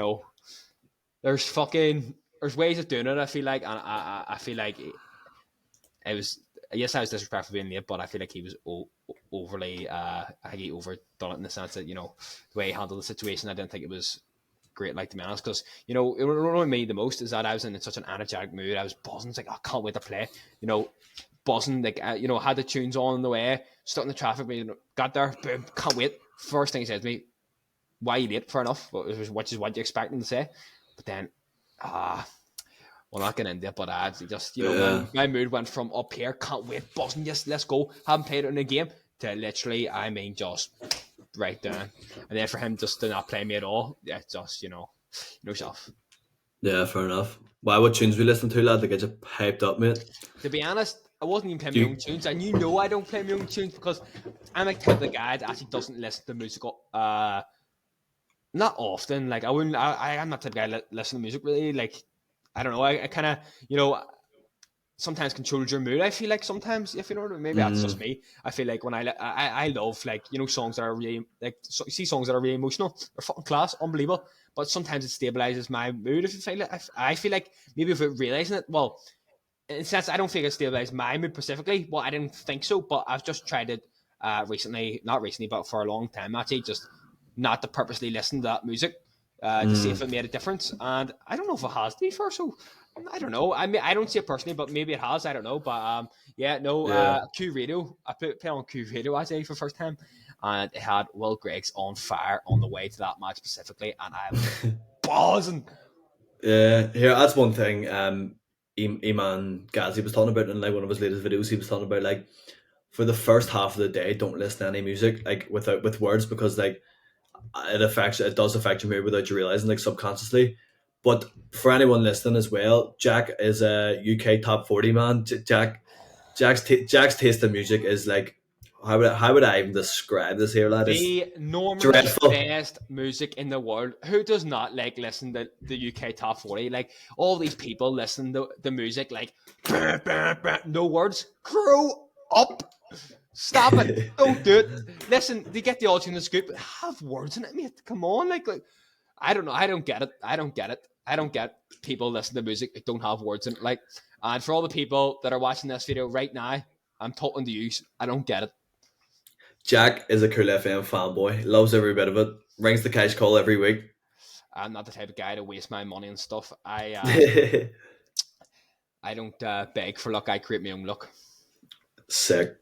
there's ways of doing it. I feel like, and I feel like it was. Yes, I was disrespectful being late, but I feel like he was overly. I think he overdone it in the sense that the way he handled the situation. I didn't think it was great, like, to be honest, because it annoyed me the most is that I was in such an energetic mood. I was buzzing, it's like, I can't wait to play, buzzing, like, had the tunes on the way, stuck in the traffic, but got there, boom, can't wait. First thing he said to me, why are you late? Fair enough, which is what you expect him to say. But then we'll not get into it, but just my mood went from up here, can't wait, buzzing, yes, let's go, haven't played it in a game, to literally, I mean, just right down. And then for him just to not play me at all, yeah, just yourself. Yeah, fair enough. Why? What tunes we listen to, lad, to get you hyped up, mate? To be honest, I wasn't even playing my own tunes, and I don't play my own tunes because I'm like type of the guy that actually doesn't listen to music not often. Like I'm not the type of guy that listen to music really. Like I don't know. I kind of sometimes controls your mood. I feel like sometimes, if you know what I mean, maybe that's just me. I feel like when I love, like, you know, songs that are really, like, so, see songs that are really emotional, they're fucking class, unbelievable. But sometimes it stabilizes my mood. If you feel like, I feel like maybe without realizing it, well, in a sense, I don't think it stabilized my mood specifically. Well, I didn't think so, but I've just tried it not recently, but for a long time actually, just not to purposely listen to that music to see if it made a difference. And I don't know if it has, to be fair. So I don't know. I mean, I don't see it personally, but maybe it has. I don't know. But yeah, no. Yeah. Q Radio. I put on Q Radio actually for the first time, and it had Will Griggs on fire on the way to that match specifically, and I was buzzing. Yeah, here that's one thing. Iman Ghazi was talking about in like one of his latest videos. He was talking about like for the first half of the day, don't listen to any music like with words because like it does affect your mood without you realizing like subconsciously. But for anyone listening as well, Jack is a UK top 40 man. Jack's taste in music is like how would I even describe this here, lad? It's The normally dreadful. best music in the world. Who does not like listen to the UK top 40? Like all these people listen to the music like no words. Grow up. Stop it. Don't do it. Listen, they get the audio in the scoop, but have words in it, mate. Come on. Like I don't know. I don't get it. I don't get it. I don't get people listening to music that don't have words in it. Like, and for all the people that are watching this video right now, I'm talking to you. I don't get it. Jack is a Cool FM fanboy. Loves every bit of it. Rings the cash call every week. I'm not the type of guy to waste my money and stuff. I don't beg for luck. I create my own luck. Sick.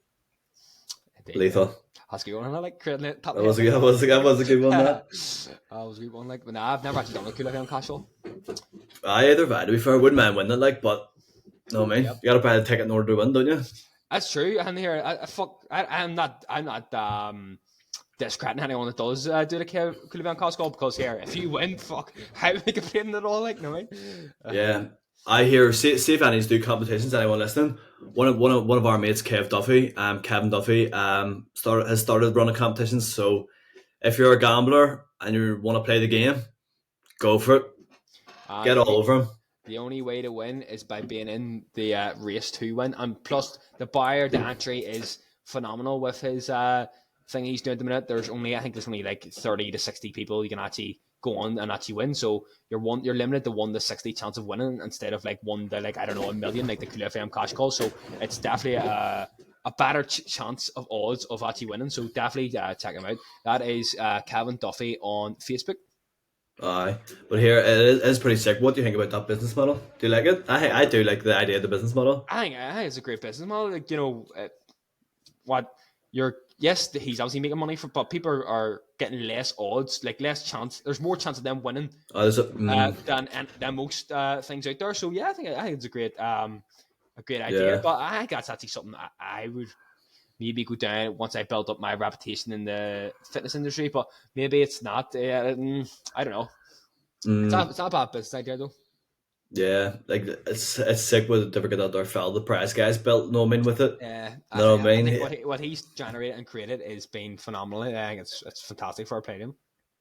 Indeed. Lethal. That's a good one. I like creating it. That was a good one. That was a good one. That. That was a good one. Like, but nah, I've never actually done a Cool FM casual. I either way. To be fair, I wouldn't mind winning it. Like, but no, man, Yep. you gotta buy a ticket in order to win, don't you? That's true. And here, I'm not discrediting anyone that does do the Cool FM casual because here, if you win, fuck, how am I complaining at all? Like, no way. Yeah. I hear. See if any do competitions. Anyone listening? One of our mates, Kevin Duffy, has started running competitions. So if you're a gambler and you want to play the game, go for it. Get all over him. The only way to win is by being in the race to win, and plus the entry is phenomenal with his thing he's doing at the minute. I think there's only like 30 to 60 people you can actually go on and actually win. So you're limited to 1 to 60 chance of winning instead of like 1 to like, I don't know, a million like the Cool FM cash call. So it's definitely a better chance of odds of actually winning. So definitely check him out. That is Kevin Duffy on Facebook. Aye, but here it is pretty sick. What do you think about that business model? Do you like it? I do like the idea of the business model. I think it's a great business model. Like, you know, he's obviously making money but people are getting less odds, like less chance. There's more chance of them winning than most things out there. So yeah, I think it's a great idea. Yeah. But I think that's actually something I would maybe go down once I build up my reputation in the fitness industry. But maybe it's not. I don't know. It's not a bad business idea though. Yeah, like it's sick with the get out there fell the prize guys built. No, I mean with it. Yeah, no, I mean think what he's generated and created is been phenomenal. I think it's fantastic for a player.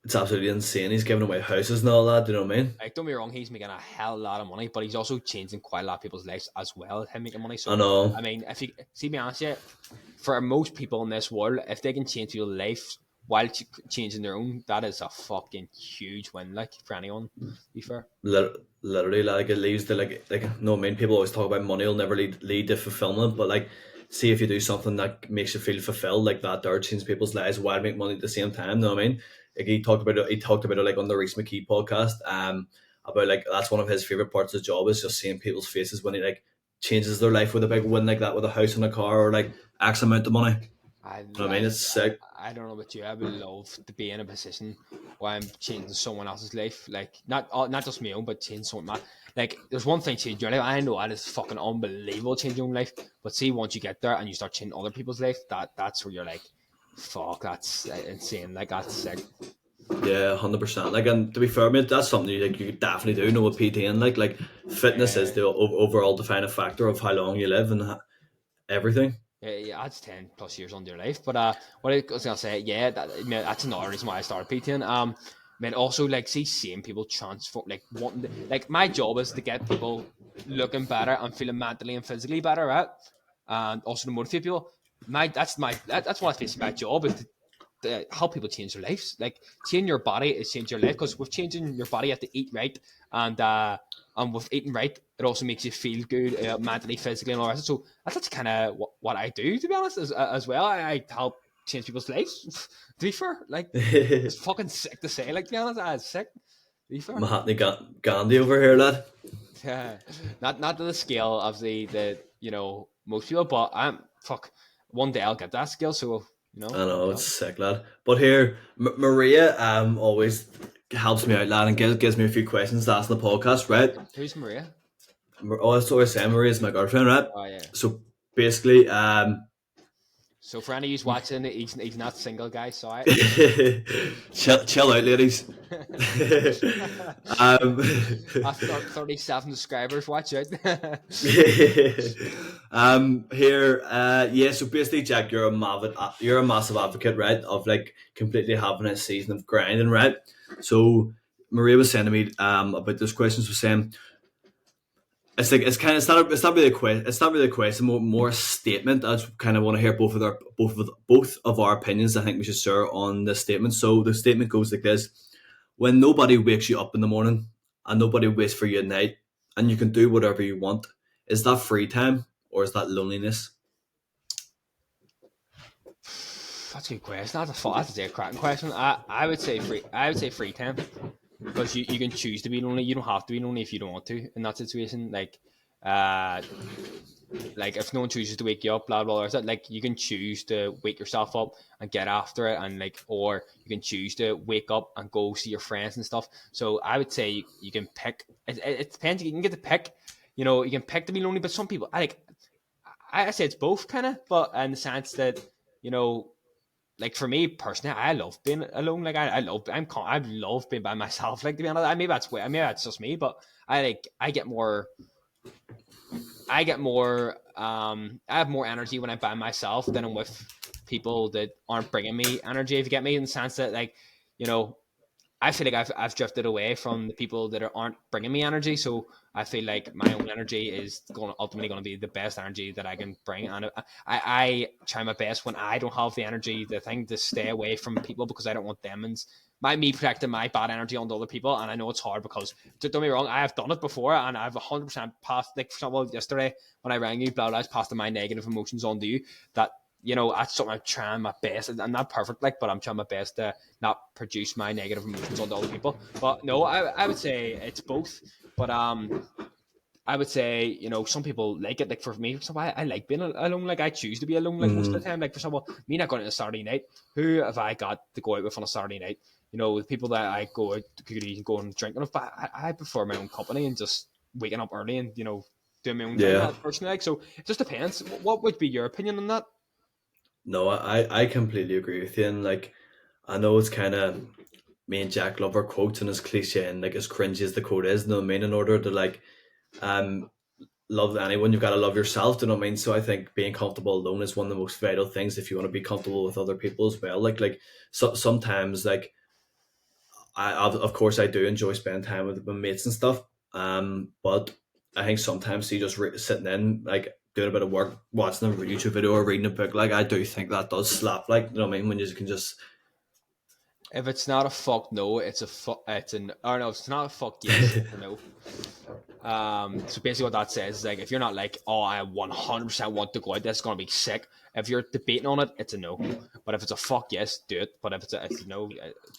It's absolutely insane. He's giving away houses and all that. Do you know what I mean? Like, don't be wrong, he's making a hell of a lot of money, but he's also changing quite a lot of people's lives as well. Him making money. So I know. I mean, if you see me honest, yeah, for most people in this world, if they can change your life while changing their own, that is a fucking huge win. Like for anyone, to be fair. Literally, like it leads to like no, I mean people always talk about money will never lead to fulfillment, but like see if you do something that makes you feel fulfilled like that, there change people's lives while make money at the same time. You know what I mean? Like he talked about it like on the Reese McKee podcast. About like that's one of his favorite parts of the job is just seeing people's faces when he like changes their life with a big win like that with a house and a car or like X amount of money. You know what I mean? It's sick. I don't know about you. I would love to be in a position where I'm changing someone else's life. Like not just my own, but changing someone. Like there's one thing changing your life. I know that is fucking unbelievable changing your own life. But see, once you get there and you start changing other people's life, that's where you're like, fuck, that's insane. Like that's sick. Yeah, 100%. Like, and to be fair, mate, that's something you could definitely do. Know what PT and like fitness is the overall defining factor of how long you live and everything. Yeah, adds 10 plus years onto your life. But what I was gonna say, yeah, that's another reason why I started PTing. Man, also like seeing people transform, like wanting, like my job is to get people looking better and feeling mentally and physically better, right? And also to motivate people. That's what I face my job is to help people change their lives. Like changing your body is changing your life because with changing your body, you have to eat right, and with eating right, it also makes you feel good mentally, physically, and all that. So that's kind of what I do, to be honest, as well. I help change people's lives. To be fair, like it's fucking sick to say. Like to be honest, it's sick. To be fair, Mahatma Gandhi over here, lad. yeah, not to the scale of the most people, but I'm fuck. One day I'll get that skill, so I know, yeah. it's sick, lad. But here, Maria always helps me out, lad, and gives me a few questions to ask on the podcast, right? Who's Maria? Oh, that's what I was saying, Maria's my girlfriend, right? Oh yeah. So basically, So for any who's watching, he's not single, guys. Sorry. chill out, ladies. um, After 37 subscribers, watch out. here, yeah. So basically, Jack, you're a massive advocate, right? Of like completely having a season of grinding, right? So Maria was saying to me, about those questions. Was saying it's like it's not really a question. It's not really a question. More a statement. I just kind of want to hear both of our opinions. I think we should share on this statement. So the statement goes like this: when nobody wakes you up in the morning and nobody waits for you at night, and you can do whatever you want, is that free time or is that loneliness? That's a good question. That's a cracking question. I would say free. I would say free time because you can choose to be lonely. You don't have to be lonely if you don't want to in that situation. Uh, like if no one chooses to wake you up, blah blah blah. Like you can choose to wake yourself up and get after it, and like, or you can choose to wake up and go see your friends and stuff. So I would say you can pick. It depends. You can get to pick. You can pick to be lonely, but some people, I say it's both kind of, but in the sense that you know like for me personally, I love being alone. Like I love being by myself. Like to be honest, maybe that's just me, but I get more. I have more energy when I'm by myself than I'm with people that aren't bringing me energy. If you get me, in the sense that you know, I feel like I've drifted away from the people that aren't bringing me energy. So I feel like my own energy is ultimately going to be the best energy that I can bring. And I try my best when I don't have the energy, the thing to stay away from people because I don't want them and me projecting my bad energy onto other people. And I know it's hard because don't get me wrong, I have done it before and I've 100% passed. Like for example, yesterday when I rang you, blah blah, I passed my negative emotions onto you. That that's something I'm trying my best. I'm not perfect, but I'm trying my best to not produce my negative emotions onto other people. But no, I would say it's both. But I would say some people like it. Like for me, so I like being alone. Like I choose to be alone. Like most of the time. Like for example, me not going on a Saturday night. Who have I got to go out with on a Saturday night? The people that I go out could go and drink with. But I prefer my own company and just waking up early and doing my own thing. Yeah. Personally, like so, it just depends. What would be your opinion on that? No, I completely agree with you. And like, I know it's kind of me and Jack love our quotes and as cliche and like as cringy as the quote is. You know what I mean? In order to like, um, love anyone, you've got to love yourself. Do you know what I mean? So I think being comfortable alone is one of the most vital things if you want to be comfortable with other people as well. So sometimes like of course I do enjoy spending time with my mates and stuff. But I think sometimes you just sitting in like doing a bit of work, watching a YouTube video or reading a book. Like I do think that does slap. Like you know what I mean? When you can just If it's not a fuck no, it's a fuck. It's an or no, it's not a fuck yes. It's a no. So basically, what that says is like if you're not like, oh, I 100% want to go out, that's gonna be sick. If you're debating on it, it's a no. But if it's a fuck yes, do it. But if it's a no,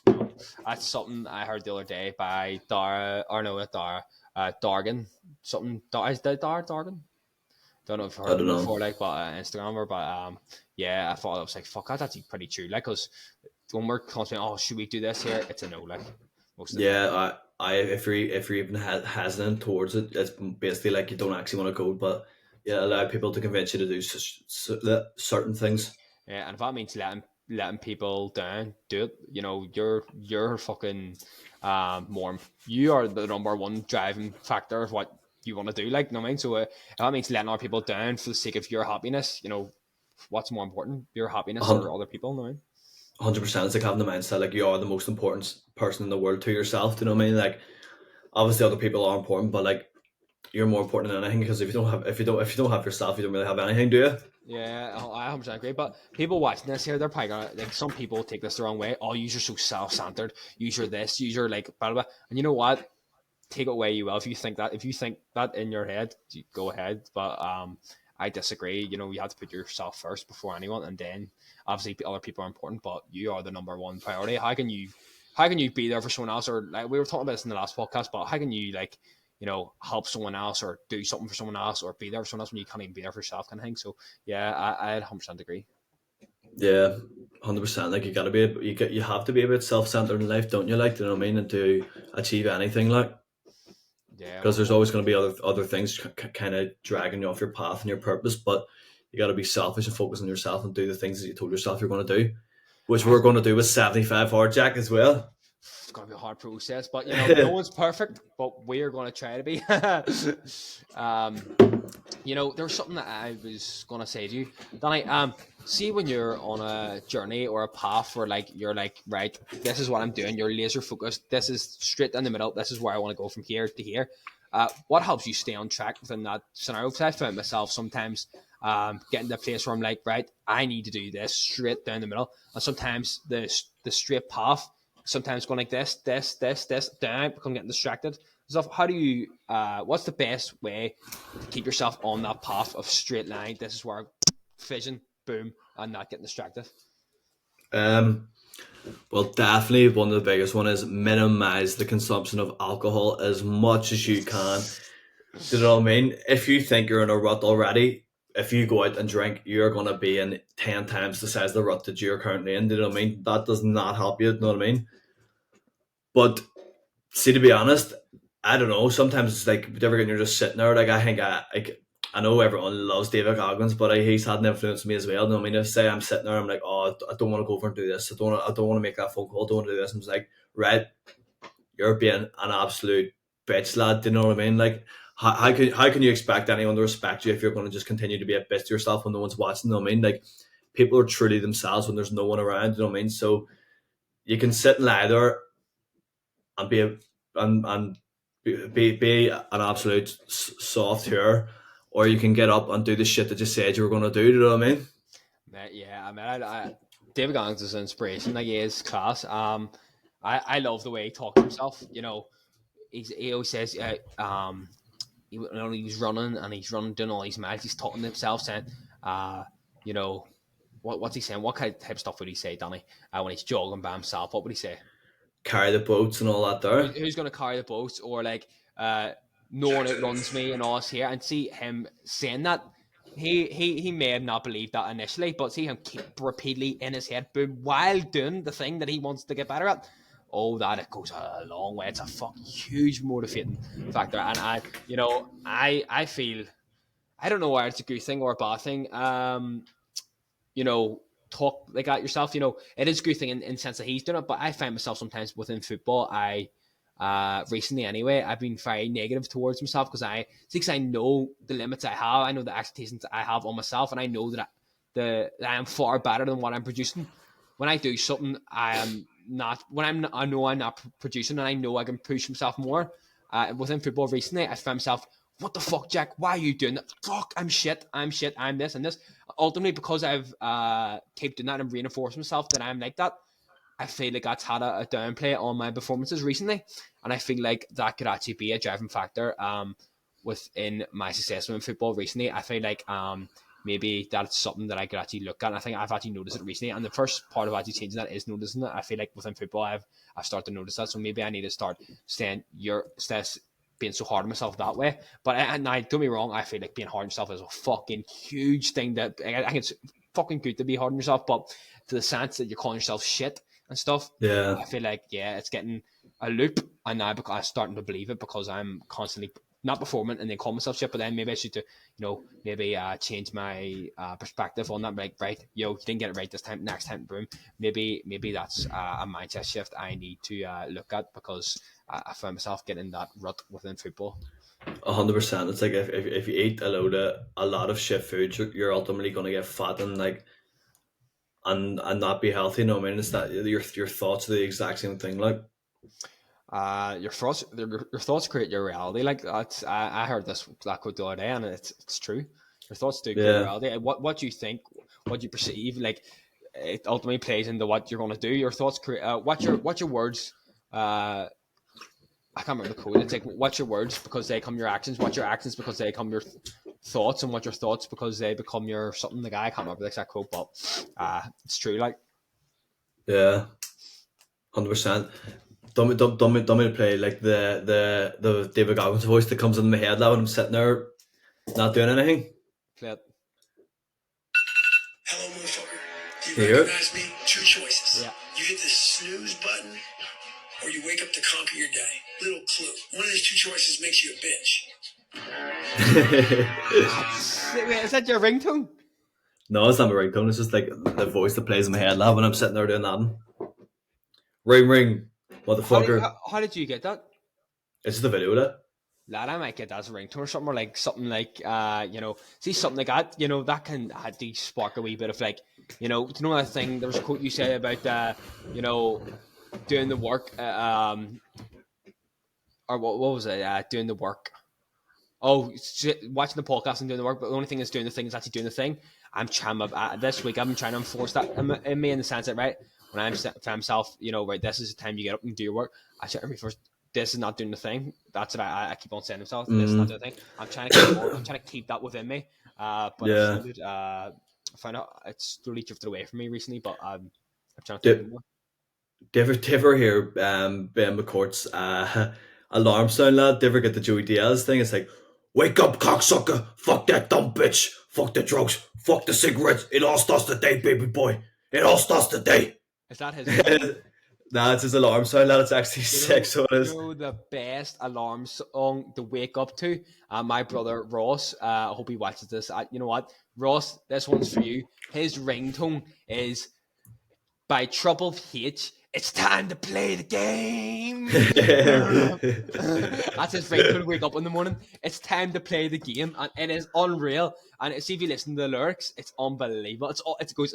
no. That's something I heard the other day by Dara or no, not Dara, Dargan. Something is that Dara Dargan? Don't know if you've I heard don't of him know. before, like, but Instagrammer, but yeah, I thought I was like, fuck, that's actually pretty true, like, because when we're constantly, oh, should we do this here? It's a no, like, most of the time. Yeah, I if you're even hesitant towards it, it's basically like you don't actually want to go, but yeah, allow people to convince you to do certain things. Yeah, and if that means letting people down, do it. You're fucking more. You are the number one driving factor of what you want to do. Like, you know what I mean? So if that means letting other people down for the sake of your happiness, what's more important, your happiness or other people? You know what I mean? 100%. It's like having the mindset like you are the most important person in the world to yourself. Do you know what I mean? Like obviously other people are important, but like you're more important than anything, because if you don't have yourself, you don't really have anything, do you? Yeah, I 100% agree. But people watching this here, they're probably gonna like some people take this the wrong way. Oh, you're so self-centered. You're this. You're like blah blah. And you know what? Take it away you will. If you think that in your head, you go ahead. But I disagree. You know, you have to put yourself first before anyone, and then obviously other people are important, but you are the number one priority. How can you be there for someone else, or like we were talking about this in the last podcast, but how can you like help someone else or do something for someone else or be there for someone else when you can't even be there for yourself kind of thing. So yeah, I 100% agree. Yeah, 100%. Like you have to be a bit self-centered in life, don't you? Like, you know what I mean, and to achieve anything, like, Yeah, because there's always going to be other things kind of dragging you off your path and your purpose, but you got to be selfish and focus on yourself and do the things that you told yourself you're going to do, which I, we're going to do with 75 hard Jack as well. it's gonna be a hard process, but no one's perfect, but we are gonna try to be. um, there's something that I was gonna say to you, Danny. See when you're on a journey or a path where like you're like, right, this is what I'm doing. You're laser focused. This is straight in the middle. This is where I want to go from here to here. What helps you stay on track within that scenario? Because I found myself sometimes getting to a place where I'm like, right, I need to do this straight down the middle, and sometimes the straight path sometimes going like this, down, become getting distracted. So how do you, what's the best way to keep yourself on that path of straight line? This is where vision, boom, and not getting distracted. Um, well, definitely one of the biggest one is minimize the consumption of alcohol as much as you can. Do you know what I mean? If you think you're in a rut already, if you go out and drink, you're gonna be in 10 times the size of the rut that you're currently in. Do you know what I mean? That does not help you. Do you know what I mean? But see, to be honest, I don't know. Sometimes it's like whatever, and you're just sitting there. Like I know everyone loves David Goggins, but he's had an influence on me as well. You know what I mean? If say I'm sitting there, I'm like, oh, I don't want to go over and do this. I don't want to make that phone call. I don't want to do this. I'm just like, right, you're being an absolute bitch, lad. Do you know what I mean? Like, how can you expect anyone to respect you if you're going to just continue to be a bitch to yourself when no one's watching? You know what I mean? Like, people are truly themselves when there's no one around. You know what I mean? So you can sit and lie there and be an absolute soft here, or you can get up and do the shit that you said you were going to do. Do you know what I mean? Yeah, I mean, David Goggins is an inspiration. Like he is class. I love the way he talks to himself. He always says, he was running and he's running doing all these miles. He's talking to himself, saying, you know, what's he saying? What kind of type of stuff would he say, Danny? When he's jogging by himself, what would he say? Carry the boats and all that there. Who's going to carry the boats, or like no one outruns me and all this here, and see him saying that he may have not believed that initially, but see him keep repeatedly in his head, boom, while doing the thing that he wants to get better at. Oh, that it goes a long way. It's a fucking huge motivating factor, and I feel, I don't know whether it's a good thing or a bad thing. You know, talk like that yourself. It is a good thing in the sense that he's doing it, but I find myself sometimes within football, recently anyway, I've been very negative towards myself because I know the limits I have, I know the expectations I have on myself, and I know that I am far better than what I'm producing. When I do something, I am not. I know I'm not producing, and I know I can push myself more. Within football recently, I found myself, what the fuck, Jack? Why are you doing that? Fuck, I'm shit. I'm this and this. Ultimately, because I've kept doing that and reinforced myself that I'm like that, I feel like that's had a downplay on my performances recently, and I feel like that could actually be a driving factor within my success in football recently. I feel like maybe that's something that I could actually look at. And I think I've actually noticed it recently, and the first part of actually changing that is noticing it. I feel like within football, I've started to notice that, so maybe I need to start being so hard on myself that way. But and I don't be wrong, I feel like being hard on yourself is a fucking huge thing. That I think it's fucking good to be hard on yourself, but to the sense that you're calling yourself shit and stuff, Yeah. I feel like it's getting a loop, and now because I'm starting to believe it because I'm constantly not performing and then call myself shit. But then maybe I should maybe change my perspective on that. Like, right, you didn't get it right this time. Next time, boom. Maybe that's a mindset shift I need to look at, because I found myself getting in that rut within football. 100%. It's like if you eat a lot of shit food, you're ultimately going to get fat and like and not be healthy. No, I mean, it's that your thoughts are the exact same thing. Like, Your thoughts create your reality. Like that's, I heard that quote the other day, and it's true. Your thoughts do create your Yeah. reality. What you think, what you perceive, like it ultimately plays into what you're going to do. Your thoughts create what's your words. I can't remember the quote. It's like what's your words because they become your actions. What's your actions because they become your thoughts, and what your thoughts because they become your something. The guy I can't remember the exact quote, but it's true. Like Yeah. 100%. Don't me to play like the David Goggins voice that comes in my head now when I'm sitting there not doing anything. play it. Hello, motherfucker. Do you Here. recognize me? Two choices. Yeah. You hit the snooze button, or you wake up to conquer your day. Little clue. One of these two choices makes you a bitch. Wait, is that your ringtone? No, it's not my ringtone. It's just like the voice that plays in my head now when I'm sitting there doing nothing. Ring, ring, motherfucker. How did you get that? It's just a video of that. Lad, I might get that as a ringtone or something, or like something like see something like that, that can spark a wee bit of like, do you know that thing? There was a quote you said about doing the work, or what was it? Doing the work. Oh, watching the podcast and doing the work, but the only thing is doing the thing is actually doing the thing. I'm trying this week. I'm trying to enforce that in me in the sense that right when I'm saying to myself, right, this is the time you get up and do your work. I should every first. This is not doing the thing. That's what I keep on saying to myself. This is not doing the thing. I'm trying to keep that within me. But Yeah. I found out it's slowly drifted away from me recently. But I'm trying to do more. Do you ever hear Ben McCourt's alarm sound, lad? Do you ever get the Joey Diaz thing? It's like, wake up, cocksucker! Fuck that dumb bitch! Fuck the drugs! Fuck the cigarettes! It all starts today, baby boy! It all starts today! Is that his? Nah, it's his alarm sound, lad. It's actually sick, so it is. The best alarm song to wake up to? My brother Ross, I hope he watches this. You know what? Ross, this one's for you. His ringtone is by Trouble H. It's time to play the game. That's his ringtone to wake up in the morning. It's time to play the game, and it is unreal. And see if you listen to the lyrics, it's unbelievable. It's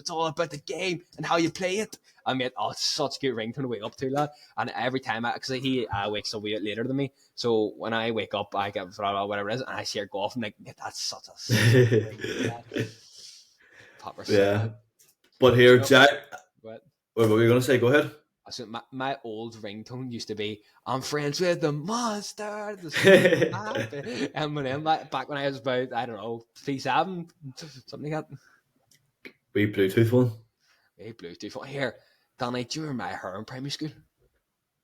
all about the game and how you play it. I mean, it's such a good ringtone to wake up to, lad. And every time, because he wakes up a bit later than me, so when I wake up, I get whatever it is, and I see her go off, and like, that's such a yeah. But here, Jack. What were you gonna say? Go ahead. So my old ringtone used to be "I'm friends with the monster." Eminem, back when I was about 3-7, something like that. Wee Bluetooth one. Hey, Bluetooth one. Here, Danny, do you remember my hair in primary school?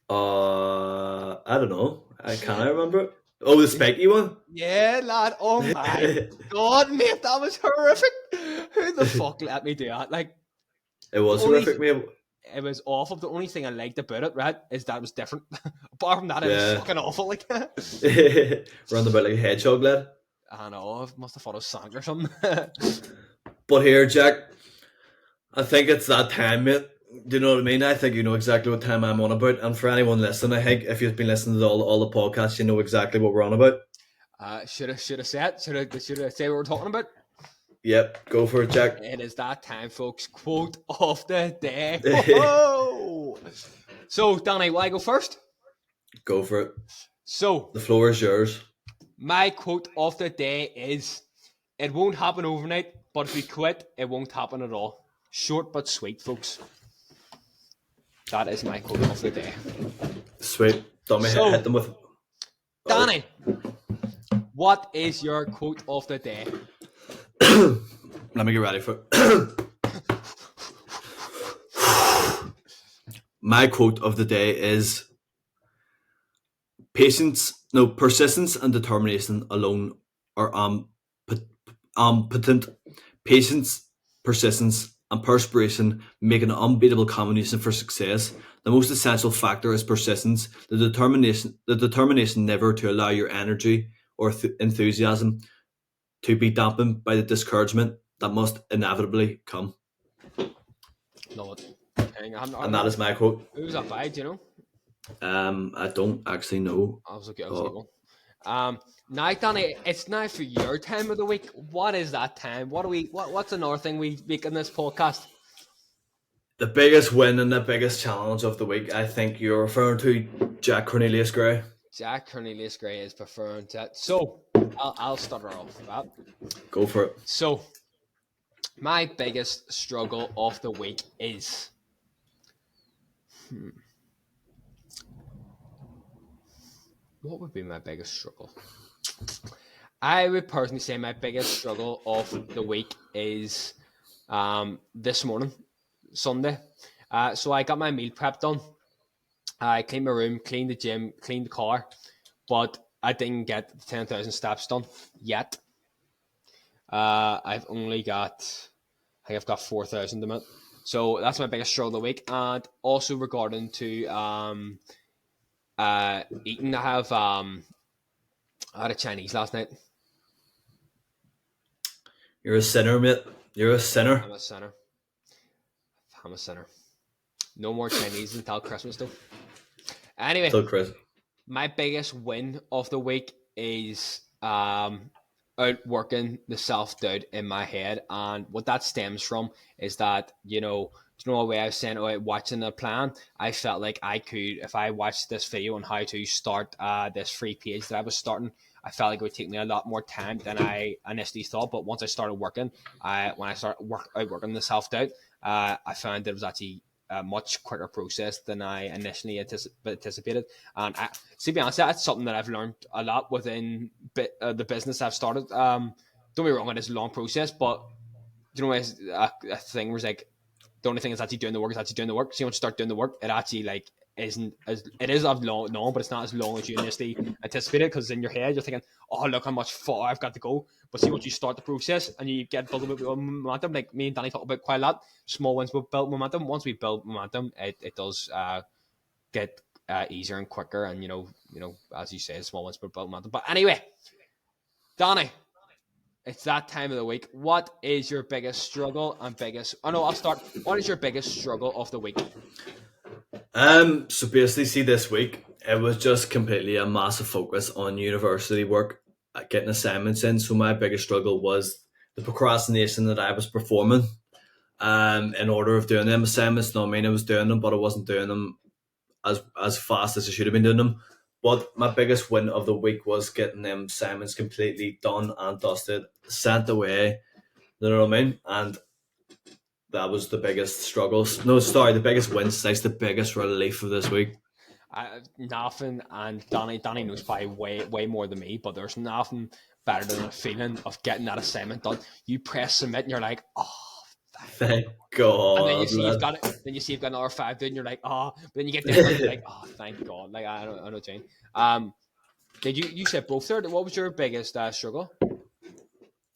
I don't know. Can I remember it? Oh, the spiky one. Yeah, lad. Oh my god, mate, that was horrific. Who the fuck let me do that? Like, it was horrific, mate. It was awful. The only thing I liked about it, right, is that it was different. Apart from that, it was fucking awful. Like, round about like a hedgehog, lad. I know. I must have thought it was Sonic or something. But here, Jack, I think it's that time, mate. Do you know what I mean? I think you know exactly what time I'm on about. And for anyone listening, I think if you've been listening to all the podcasts, you know exactly what we're on about. Should have said. Should have say what we're talking about. Yep, go for it, Jack. It is that time, folks. Quote of the day. Whoa! So, Danny, will I go first? Go for it. So, the floor is yours. My quote of the day is, "It won't happen overnight, but if we quit, it won't happen at all." Short but sweet, folks. That is my quote of the day. Sweet. Dummy, hit them with... Danny, what is your quote of the day? Let me get ready for it. My quote of the day is persistence and determination alone are impotent. Patience, persistence, and perspiration make an unbeatable combination for success. The most essential factor is persistence, the determination never to allow your energy or enthusiasm to be dampened by the discouragement that must inevitably come. No, and that is my quote. Who was that by? Do you know? I don't actually know. I was looking. Now, Danny, it's now for your time of the week. What is that time? What's another thing we make in this podcast? The biggest win and the biggest challenge of the week, I think you're referring to Jack Cornelius Gray. Jack Cornelius Gray is preferring that. So I'll start her off with that. Go for it. So my biggest struggle of the week is what would be my biggest struggle? I would personally say my biggest struggle of the week is this morning, Sunday. So I got my meal prep done. I cleaned my room, cleaned the gym, cleaned the car, but I didn't get the 10,000 steps done yet. I've only got, I think I've got 4,000 of it. So that's my biggest struggle of the week. And also regarding to eating, I had a Chinese last night. You're a sinner, mate. You're a sinner. I'm a sinner. I'm a sinner. No more Chinese until Christmas, though. Anyway, Still Chris. my biggest win of the week is outworking the self-doubt in my head. And what that stems from is that, the way I was saying about watching the plan, I felt like I could, if I watched this video on how to start this free page that I was starting, I felt like it would take me a lot more time than I initially thought. But once I started working, when I started outworking the self-doubt, I found that it was actually a much quicker process than I initially anticipated. And to be honest, that's something that I've learned a lot within the business I've started. Don't be wrong, it is a long process, but it's a thing where it's like the only thing is actually doing the work is actually doing the work. So once you start doing the work, it actually isn't as it is as long, but it's not as long as you initially anticipated, because in your head you're thinking, oh look how much far I've got to go. But see, once you start the process and you get built a bit of momentum, like me and Danny talk about quite a lot, small wins will build momentum. Once we build momentum, it does get easier and quicker. And as you say, small wins will build momentum. But anyway, Danny, it's that time of the week. What is your biggest struggle and biggest? Oh no, I'll start. What is your biggest struggle of the week? So basically, see, this week it was just completely a massive focus on university work, getting assignments in. So my biggest struggle was the procrastination that I was performing, in order of doing them assignments. No, I mean, I was doing them, but I wasn't doing them as fast as I should have been doing them. But my biggest win of the week was getting them assignments completely done and dusted, sent away. You know what I mean? And that was the biggest struggles. No, sorry, the biggest win. That's the biggest relief of this week. Nothing, and Danny knows probably way more than me, but there's nothing better than the feeling of getting that assignment done. You press submit and you're like, oh, thank God. And then you see you've got it. Then you see you've got another 5 done. You're like, oh. But then you get there and you're like, oh, thank God. Like I know, Jane. Did you said both there? What was your biggest struggle?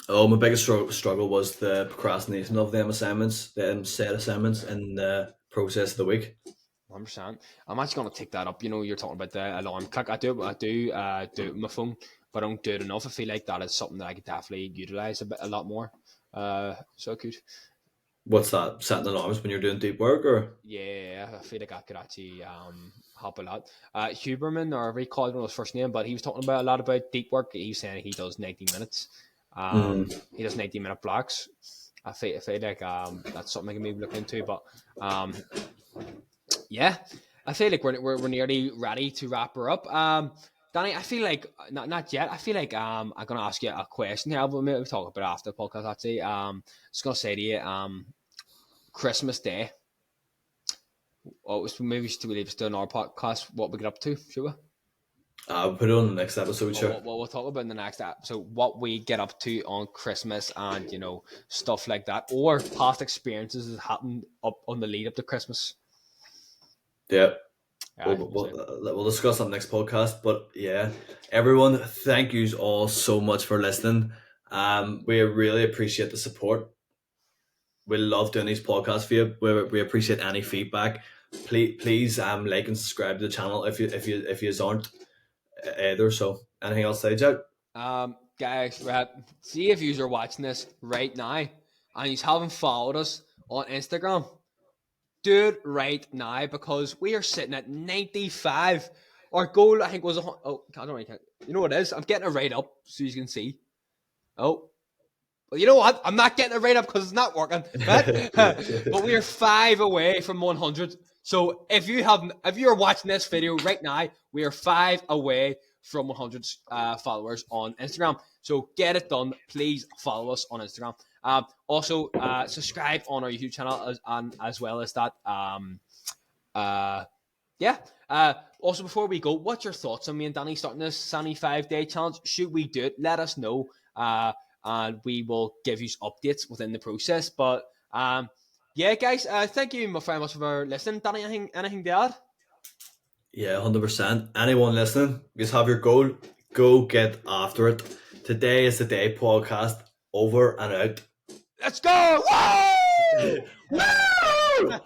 Oh, my biggest struggle was the procrastination of them assignments, them set assignments in the process of the week. 100%. I'm actually going to take that up. You're talking about the alarm clock. I do do it with my phone, but I don't do it enough. I feel like that is something that I could definitely utilize a lot more. So I could. What's that? Setting alarms when you're doing deep work, or? Yeah, I feel like I could actually help a lot. Huberman, or I recall his first name, but he was talking about a lot about deep work. He was saying he does 90 minutes. He does 90-minute blocks. I feel like that's something I can maybe look into. But yeah, I feel like we're nearly ready to wrap her up. Danny, I feel like not yet. I feel like I'm gonna ask you a question here. We'll talk about it after the podcast. Actually, just gonna say to you, Christmas Day. Maybe to leave us to our podcast. What we get up to, should we? We'll put it on the next episode, sure. We'll talk about in the next episode what we get up to on Christmas and stuff like that, or past experiences that happened up on the lead up to Christmas. Yeah. We'll discuss on the next podcast. But yeah, everyone, thank you all so much for listening. We really appreciate the support. We love doing these podcasts for you. We appreciate any feedback. Please like and subscribe to the channel if you aren't either. So anything else to say, Jack? Guys, right, see if you are watching this right now and you haven't followed us on Instagram, do it right now, because we are sitting at 95. Our goal, I think, was I don't know, you know what it is? I'm getting it right up so you can see. Oh, Well, you know what? I'm not getting it right up because it's not working. Right? But we are 5 away from 100. So if you're watching this video right now, we are 5 away from 100 followers on Instagram. So get it done. Please follow us on Instagram. Also, subscribe on our YouTube channel as well as that. Yeah. Also, before we go, what's your thoughts on me and Danny starting this Sunny 5-day challenge? Should we do it? Let us know. And we will give you updates within the process. But yeah, guys, thank you very much for listening. Danny, anything to add? Yeah, 100%. Anyone listening, just have your goal. Go get after it. Today is the day podcast. Over and out. Let's go! Woo! Woo!